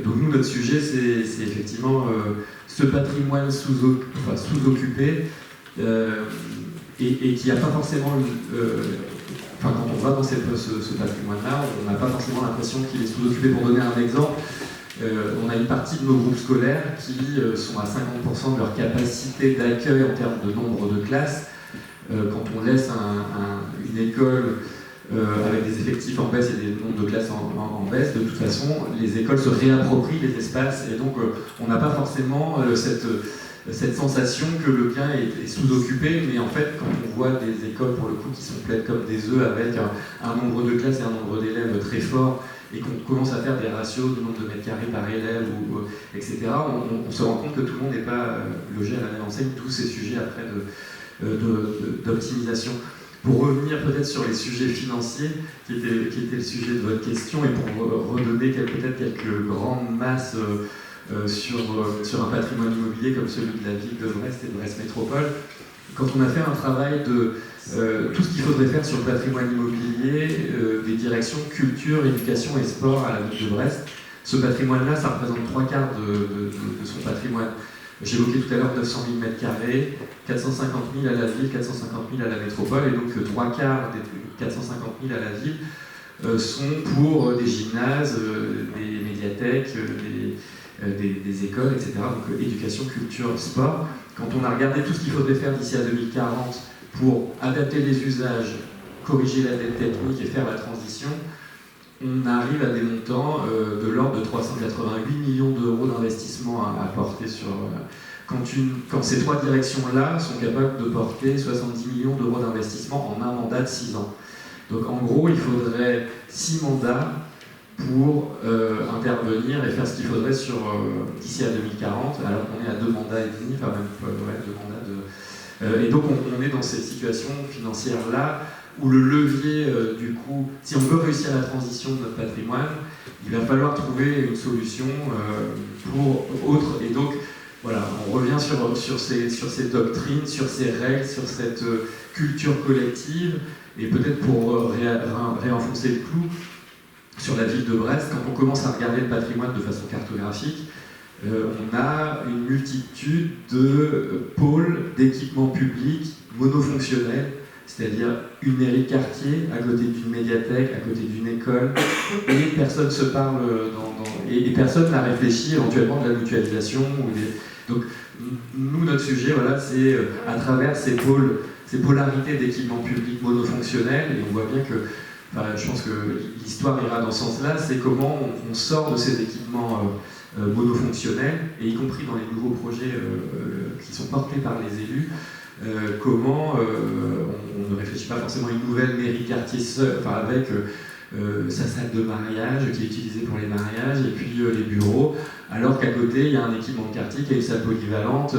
Donc nous, notre sujet, c'est effectivement ce patrimoine sous-occupé et qui n'a pas forcément... quand on va dans ce patrimoine-là, on n'a pas forcément l'impression qu'il est sous-occupé. Pour donner un exemple, on a une partie de nos groupes scolaires qui sont à 50% de leur capacité d'accueil en termes de nombre de classes. Quand on laisse une école avec des effectifs en baisse et des nombres de classes en baisse, de toute façon, les écoles se réapproprient les espaces et donc on n'a pas forcément cette sensation que le bien est sous-occupé, mais en fait, quand on voit des écoles, pour le coup, qui sont pleines comme des œufs avec un nombre de classes et un nombre d'élèves très fort, et qu'on commence à faire des ratios de nombre de mètres carrés par élève, etc., on se rend compte que tout le monde n'est pas logé à la même enseigne, tous ces sujets après d'optimisation. Pour revenir peut-être sur les sujets financiers, qui était le sujet de votre question, et pour redonner peut-être quelques grandes masses sur un patrimoine immobilier comme celui de la ville de Brest et de Brest Métropole, quand on a fait un travail de tout ce qu'il faudrait faire sur le patrimoine immobilier, des directions culture, éducation et sport à la ville de Brest, ce patrimoine-là, ça représente 3/4 de son patrimoine. J'évoquais tout à l'heure 900 000 m², 450 000 à la ville, 450 000 à la métropole, et donc 3/4 des 450 000 à la ville sont pour des gymnases, des médiathèques, des écoles, etc. Donc éducation, culture, sport. Quand on a regardé tout ce qu'il faudrait faire d'ici à 2040 pour adapter les usages, corriger la dette technique et faire la transition, on arrive à des montants de l'ordre de 388 millions d'euros d'investissement à porter sur... Quand ces trois directions-là sont capables de porter 70 millions d'euros d'investissement en un mandat de 6 ans. Donc en gros, il faudrait 6 mandats pour intervenir et faire ce qu'il faudrait d'ici à 2040 et demi, enfin même 2 mandats. Et donc on est dans cette situation financière-là où le levier, du coup, si on veut réussir la transition de notre patrimoine, il va falloir trouver une solution pour autre. Et donc, voilà, on revient sur ces doctrines, sur ces règles, sur cette culture collective, et peut-être pour réenfoncer le clou sur la ville de Brest, quand on commence à regarder le patrimoine de façon cartographique, on a une multitude de pôles d'équipements publics monofonctionnels, c'est-à-dire une mairie de quartier à côté d'une médiathèque, à côté d'une école, et personne se parle et personne n'a réfléchi éventuellement de la mutualisation. Donc nous, notre sujet, voilà, c'est à travers ces polarités d'équipements publics monofonctionnels, et on voit bien que, je pense que l'histoire ira dans ce sens-là, c'est comment on sort de ces équipements monofonctionnels, et y compris dans les nouveaux projets qui sont portés par les élus, comment on ne réfléchit pas forcément à une nouvelle mairie de quartier seule, avec sa salle de mariage qui est utilisée pour les mariages, et puis les bureaux, alors qu'à côté il y a un équipement de quartier qui a une salle polyvalente.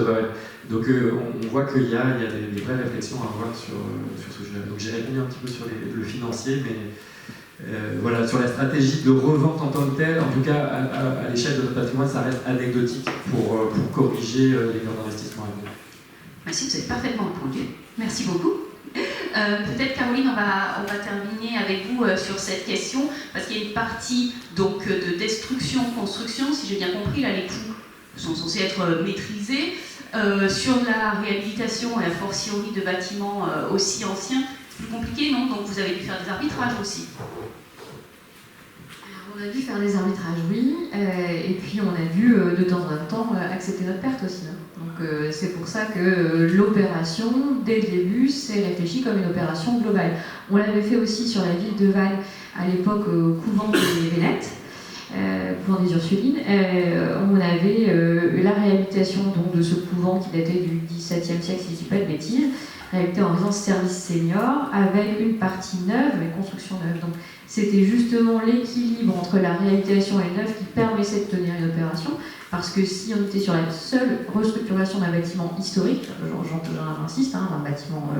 Donc on voit qu'il y a des vraies réflexions à avoir sur ce sujet-là. Donc j'ai répondu un petit peu sur le financier, mais voilà, sur la stratégie de revente en tant que telle, en tout cas à l'échelle de notre patrimoine, ça reste anecdotique pour corriger les gains d'investissement à venir. Merci, vous avez parfaitement répondu. Merci beaucoup. Peut-être Caroline, on va terminer avec vous sur cette question, parce qu'il y a une partie donc, de destruction-construction, si j'ai bien compris, là les coûts sont censés être maîtrisés. Sur la réhabilitation et la fortiori de bâtiments aussi anciens, c'est plus compliqué, non? Donc vous avez dû faire des arbitrages aussi. On a dû faire des arbitrages, oui, et puis on a dû de temps en temps accepter notre perte aussi. Donc c'est pour ça que l'opération, dès le début, s'est réfléchie comme une opération globale. On l'avait fait aussi sur la ville de Vannes, à l'époque au couvent des Vénettes, couvent des Ursulines. On avait la réhabilitation donc, de ce couvent qui datait du XVIIe siècle, si je ne dis pas de bêtises, réhabilité en résidence service senior, avec une partie neuve, mais construction neuve. Donc, c'était justement l'équilibre entre la réhabilitation et le neuf qui permettait de tenir une opération, parce que si on était sur la seule restructuration d'un bâtiment historique, j'en insiste, d'un bâtiment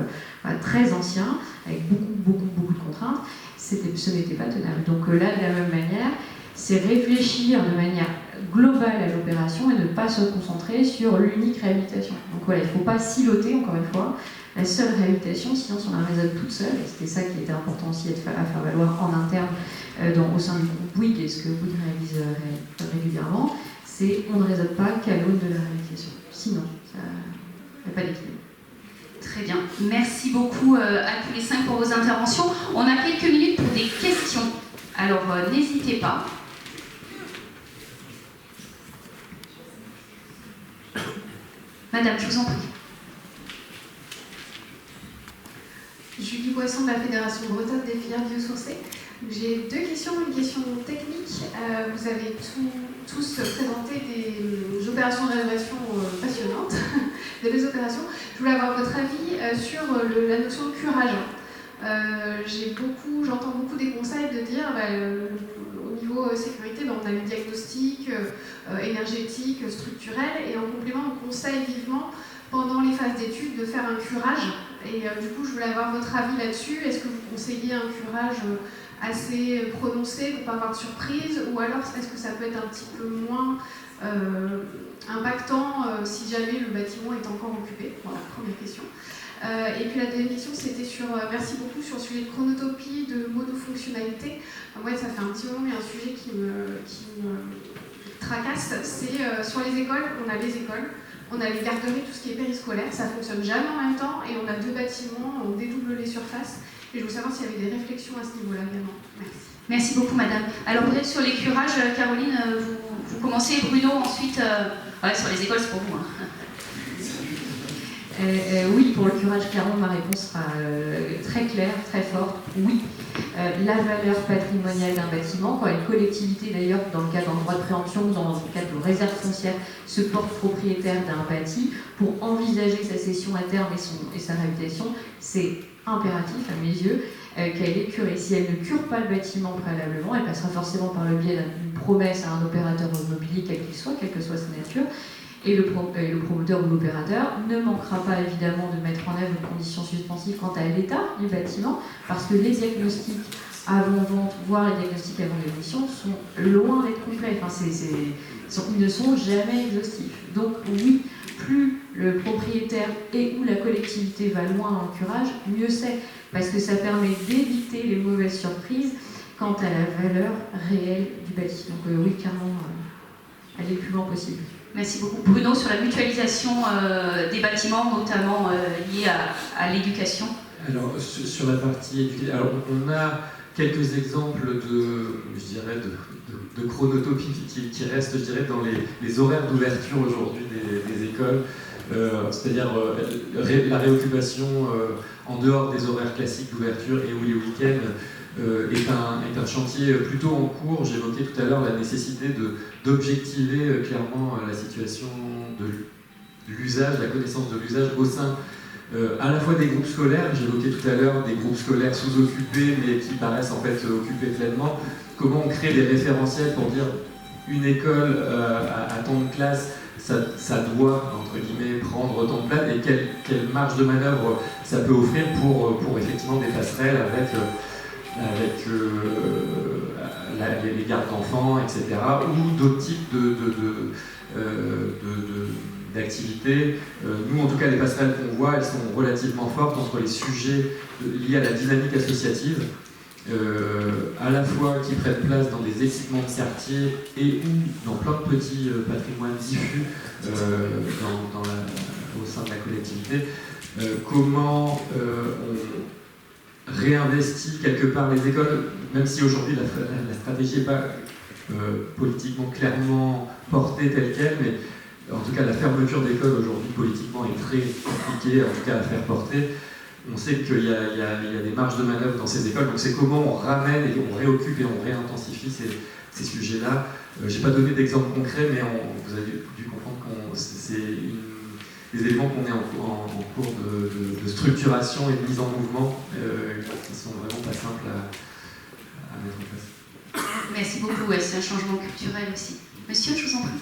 très ancien, avec beaucoup de contraintes, ce n'était pas tenable. Donc là, de la même manière, c'est réfléchir de manière globale à l'opération et ne pas se concentrer sur l'unique réhabilitation. Donc voilà, il ne faut pas siloter, encore une fois, la seule réhabilitation, sinon on la résolve toute seule, et c'était ça qui était important aussi à faire valoir en interne au sein du groupe Bouygues, et ce que Bouygues réalise régulièrement, c'est on ne résolve pas qu'à l'aune de la réhabilitation. Sinon, il n'y a pas d'équilibre. Très bien. Merci beaucoup à tous les 5 pour vos interventions. On a quelques minutes pour des questions. Alors, n'hésitez pas. Madame, je vous en prie. Julie Poisson de la Fédération bretonne des filières biosourcées. J'ai 2 questions, une question technique. Vous avez tous présenté des opérations de rénovation passionnantes, des belles opérations. Je voulais avoir votre avis sur la notion de curage. J'entends beaucoup des conseils de dire au niveau sécurité, on a le diagnostic énergétique, structurel, et en complément, on conseille vivement pendant les phases d'études de faire un curage. Et du coup, je voulais avoir votre avis là-dessus. Est-ce que vous conseillez un curage assez prononcé pour ne pas avoir de surprise, ou alors est-ce que ça peut être un petit peu moins impactant si jamais le bâtiment est encore occupé? Voilà, première question. Et puis la deuxième question, c'était merci beaucoup sur le sujet de chronotopie, de monofonctionnalité. Moi, ça fait un petit moment, il y a un sujet qui me tracasse, c'est sur les écoles, on a les écoles, on a les garderies, tout ce qui est périscolaire, ça ne fonctionne jamais en même temps, et on a 2 bâtiments, on dédouble les surfaces, et je voulais savoir s'il y avait des réflexions à ce niveau-là également. Merci. Merci beaucoup, madame. Alors, peut-être sur les curages, Caroline, vous commencez, Bruno, ensuite... sur les écoles, c'est pour vous. Oui, pour le curage, clairement, ma réponse sera très claire, très forte. Oui, la valeur patrimoniale d'un bâtiment, quand une collectivité, d'ailleurs, dans le cadre d'un droit de préemption ou dans le cadre de réserve foncière, se porte propriétaire d'un bâti, pour envisager sa cession à terme et sa réhabilitation, c'est impératif, à mes yeux, qu'elle est curée. Si elle ne cure pas le bâtiment préalablement, elle passera forcément par le biais d'une promesse à un opérateur immobilier, quel qu'il soit, quelle que soit sa nature. Et le promoteur ou l'opérateur ne manquera pas évidemment de mettre en œuvre une condition suspensive quant à l'état du bâtiment, parce que les diagnostics avant-vente, voire les diagnostics avant l'émission, sont loin d'être complets. Enfin, ils ne sont jamais exhaustifs. Donc oui, plus le propriétaire et ou la collectivité va loin en curage, mieux c'est, parce que ça permet d'éviter les mauvaises surprises quant à la valeur réelle du bâti. Donc oui, clairement, aller le plus loin possible. Merci beaucoup. Bruno, sur la mutualisation des bâtiments, notamment liée à l'éducation. Alors, sur la partie éducation, alors on a quelques exemples de chronotopie qui restent, je dirais, dans les horaires d'ouverture aujourd'hui des écoles. C'est-à-dire la réoccupation en dehors des horaires classiques d'ouverture et ou les week-ends est un chantier plutôt en cours. J'évoquais tout à l'heure la nécessité d'objectiver clairement la situation de l'usage, la connaissance de l'usage au sein à la fois des groupes scolaires. J'évoquais tout à l'heure des groupes scolaires sous-occupés mais qui paraissent en fait occupés pleinement. Comment on crée des référentiels pour dire une école à tant de classes, ça doit, entre guillemets, prendre autant de place, et quelle marge de manœuvre ça peut offrir pour effectivement des passerelles avec les gardes d'enfants, etc., ou d'autres types d'activités. Nous, en tout cas, les passerelles qu'on voit, elles sont relativement fortes entre les sujets liés à la dynamique associative, à la fois qui prennent place dans des équipements de quartier et ou dans plein de petits patrimoines diffus au sein de la collectivité. Comment on réinvestit quelque part les écoles, même si aujourd'hui la stratégie n'est pas politiquement clairement portée telle qu'elle, mais en tout cas la fermeture d'écoles aujourd'hui politiquement est très compliquée, en tout cas à faire porter. On sait qu'il y a des marges de manœuvre dans ces écoles, donc c'est comment on ramène et on réoccupe et on réintensifie ces sujets-là. Je n'ai pas donné d'exemple concret, mais vous avez dû comprendre que c'est des éléments qu'on est en cours de structuration et de mise en mouvement qui sont vraiment pas simples à mettre en place. Merci beaucoup, ouais, c'est un changement culturel aussi. Monsieur, je vous en prie.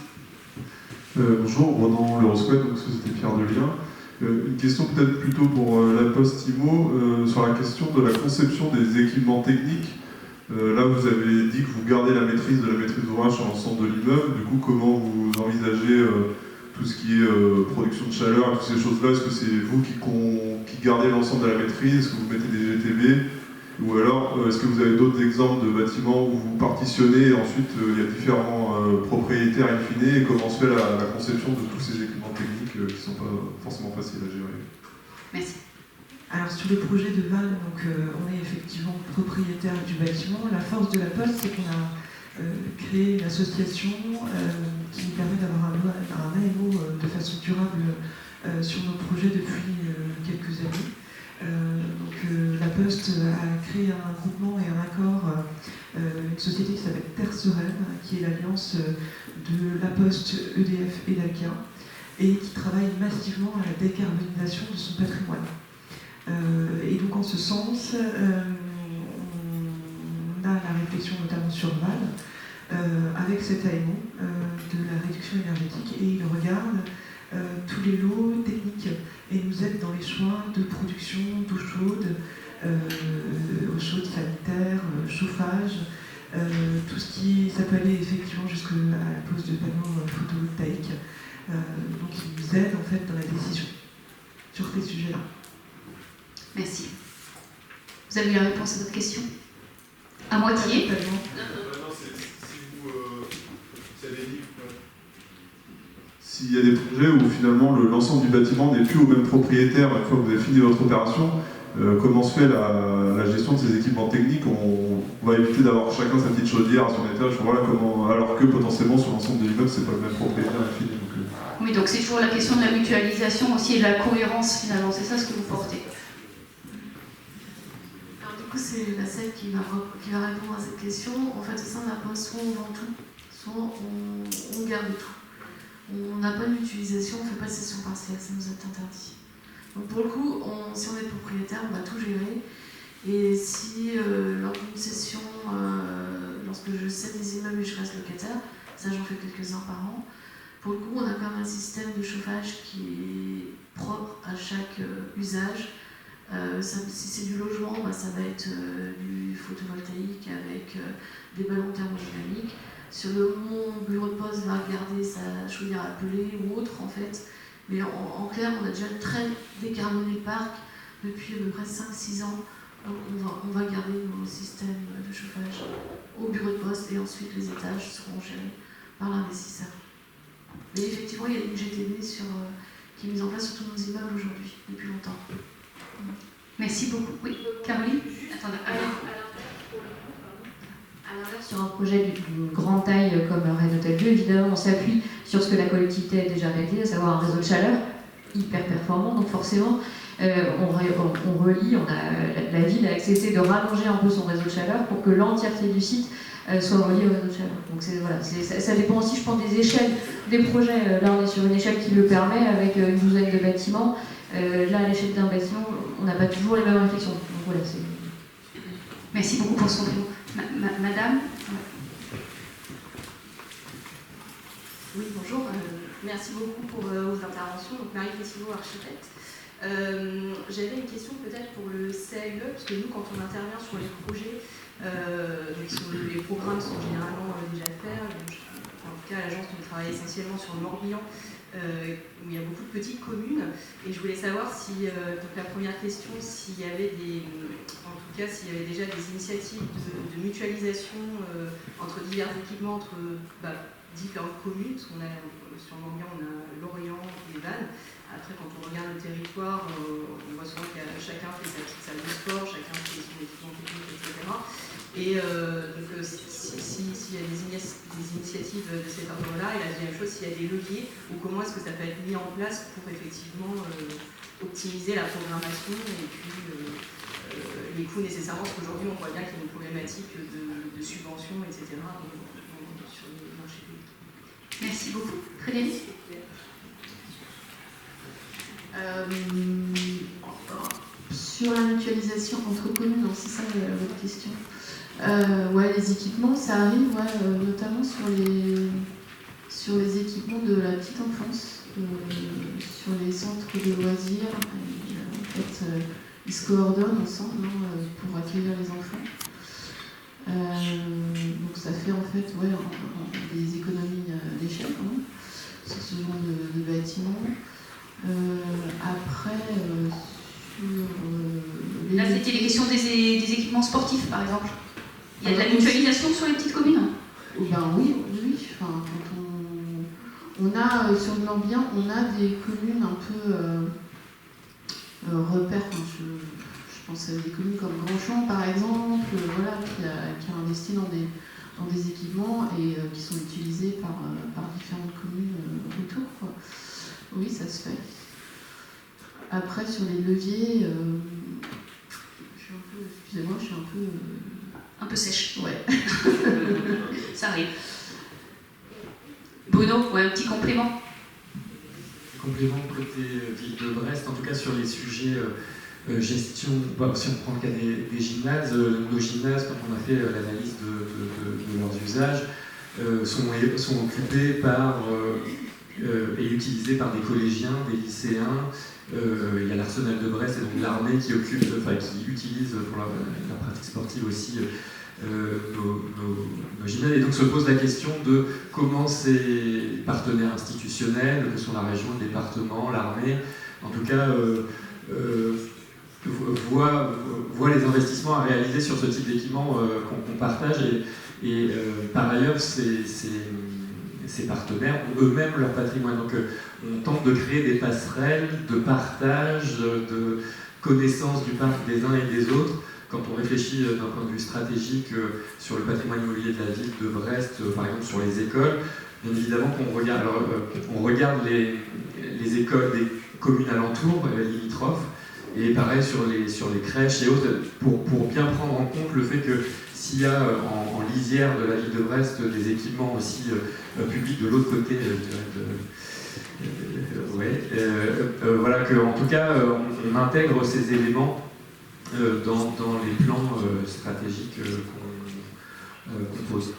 Bonjour, Ronan Lerosquet, donc Société Pierre de Liens. Une question peut-être plutôt pour la Poste IMO sur la question de la conception des équipements techniques. Là, vous avez dit que vous gardez la maîtrise d'ouvrage sur l'ensemble de l'immeuble. Du coup, comment vous envisagez tout ce qui est production de chaleur et toutes ces choses-là? Est-ce que c'est vous qui gardez l'ensemble de la maîtrise? Est-ce que vous mettez des GTB? Ou alors, est-ce que vous avez d'autres exemples de bâtiments où vous partitionnez et ensuite il y a différents propriétaires in fine, et comment se fait la conception de tous ces équipements techniques qui ne sont pas forcément faciles à gérer? Merci. Alors sur le projet de Vannes, donc, on est effectivement propriétaire du bâtiment. La force de la Poste, c'est qu'on a créé une association qui nous permet d'avoir un AMO de façon durable sur nos projets depuis quelques années. La Poste a créé un groupement et un accord, une société qui s'appelle Terre Sereine, qui est l'alliance de la Poste, EDF et Dalkia, et qui travaille massivement à la décarbonisation de son patrimoine. Et donc en ce sens, on a la réflexion notamment sur Vannes, avec cet AMO de la réduction énergétique, et il regarde tous les lots techniques et nous aide dans les choix de production d'eau chaude, eau chaude sanitaire, chauffage, tout ce qui, ça peut aller effectivement jusqu'à la pose de panneaux photovoltaïques. Donc il nous aide en fait dans la décision sur ces sujets-là. Merci. Vous avez eu la réponse à votre question? À moitié. S'il y a des projets où finalement l'ensemble du bâtiment n'est plus au même propriétaire une fois que vous avez fini votre opération, comment se fait la gestion de ces équipements techniques? On va éviter d'avoir chacun sa petite chaudière à son étage, voilà comment, alors que potentiellement sur l'ensemble de l'immeuble c'est pas le même propriétaire infini. Oui, donc c'est toujours la question de la mutualisation aussi et de la cohérence finalement, c'est ça ce que vous portez. Alors du coup c'est la CEP qui va répondre à cette question. En fait au sein de la Poste, soit on vend tout, soit on garde tout. On n'a pas d'utilisation, on ne fait pas de cession partielle, ça nous est interdit. Donc pour le coup, si on est propriétaire, on va tout gérer. Et si lors d'une cession, lorsque je cède des immeubles et je reste locataire, ça j'en fais quelques-uns par an, Pour le coup, on a quand même un système de chauffage qui est propre à chaque usage. Si c'est du logement, ça va être du photovoltaïque avec des ballons thermodynamiques. Sur mon bureau de poste va garder sa chaudière à pellet ou autre en fait. Mais en clair, on a déjà très décarboné le parc depuis à peu près 5-6 ans. Donc on va garder nos systèmes de chauffage au bureau de poste et ensuite les étages seront gérés par l'investisseur. Mais effectivement, il y a une GTB qui est mise en place sur tous nos immeubles aujourd'hui, depuis longtemps. Merci beaucoup. Oui, Caroline. Attendez. À l'inverse, sur un projet d'une grande taille comme Rennes Hôtel Dieu, évidemment, on s'appuie sur ce que la collectivité a déjà réalisé, à savoir un réseau de chaleur hyper performant. Donc forcément, on relie, la ville a accepté de rallonger un peu son réseau de chaleur pour que l'entièreté du site soit reliée au réseau de chaleur. Donc ça dépend aussi, je pense, des échelles des projets. Là, on est sur une échelle qui le permet, avec une douzaine de bâtiments. Là, à l'échelle d'un bâtiment, on n'a pas toujours les mêmes réflexions. Donc voilà, Merci beaucoup pour ce compliment. Madame. Oui, bonjour. Merci beaucoup pour vos interventions. Donc, Marie Festivo, architecte. J'avais une question peut-être pour le CAUE, parce que nous, quand on intervient sur les projets, les programmes sont généralement déjà faits. En tout cas, à l'agence, on travaille essentiellement sur le Morbihan, où il y a beaucoup de petites communes. Et je voulais savoir si, donc la première question, s'il y avait s'il y avait déjà des initiatives de mutualisation entre divers équipements, entre différentes communes, parce qu'on a sur Morbihan, on a Lorient et Vannes. Après, quand on regarde le territoire, on voit souvent que chacun fait sa petite salle de sport, chacun fait son équipement technique, etc. Et donc, s'il y a des initiatives de cet ordre-là, et la deuxième chose, s'il y a des leviers, ou comment est-ce que ça peut être mis en place pour effectivement optimiser la programmation et puis les coûts nécessairement, parce qu'aujourd'hui, on voit bien qu'il y a une problématique de subventions, etc. sur le marché public. Merci beaucoup. Frédéric. Sur la mutualisation entre communes, donc c'est ça votre question. Ouais, les équipements, ça arrive notamment sur les équipements de la petite enfance, sur les centres de loisirs. En fait, ils se coordonnent ensemble pour accueillir les enfants. Donc ça fait en fait des économies d'échelle sur ce genre de bâtiments. Après, Là, c'était les questions des équipements sportifs, par exemple. Il y a de la mutualisation sur les petites communes? Ben oui. Enfin, quand on a sur le Morbihan, on a des communes un peu repères. Enfin, je pense à des communes comme Grandchamp, par exemple, qui a investi dans des équipements et qui sont utilisés par différentes communes autour. Quoi. Oui, ça se fait. Après, sur les leviers, excusez-moi, je suis un peu... Un peu sèche. Ouais. Ça arrive. Bruno, un petit complément. Complément côté ville de Brest, en tout cas sur les sujets gestion, si on prend le cas des gymnases, nos gymnases, quand on a fait l'analyse de leurs usages, sont occupés par et utilisés par des collégiens, des lycéens. Il y a l'Arsenal de Brest et donc l'armée qui utilise pour la pratique sportive aussi nos gymnases. Et donc se pose la question de comment ces partenaires institutionnels, que sont la région, le département, l'armée, en tout cas voient les investissements à réaliser sur ce type d'équipement qu'on partage. Et par ailleurs, ces partenaires ont eux-mêmes leur patrimoine. Donc on tente de créer des passerelles de partage, de connaissance du parc des uns et des autres. Quand on réfléchit d'un point de vue stratégique sur le patrimoine immobilier de la ville de Brest, par exemple sur les écoles, bien évidemment on regarde les écoles des communes alentours, limitrophes, et pareil sur les crèches et autres, pour bien prendre en compte le fait que s'il y a en lisière de la ville de Brest des équipements aussi publics de l'autre côté, voilà qu'en tout cas on intègre ces éléments dans les plans stratégiques qu'on pose.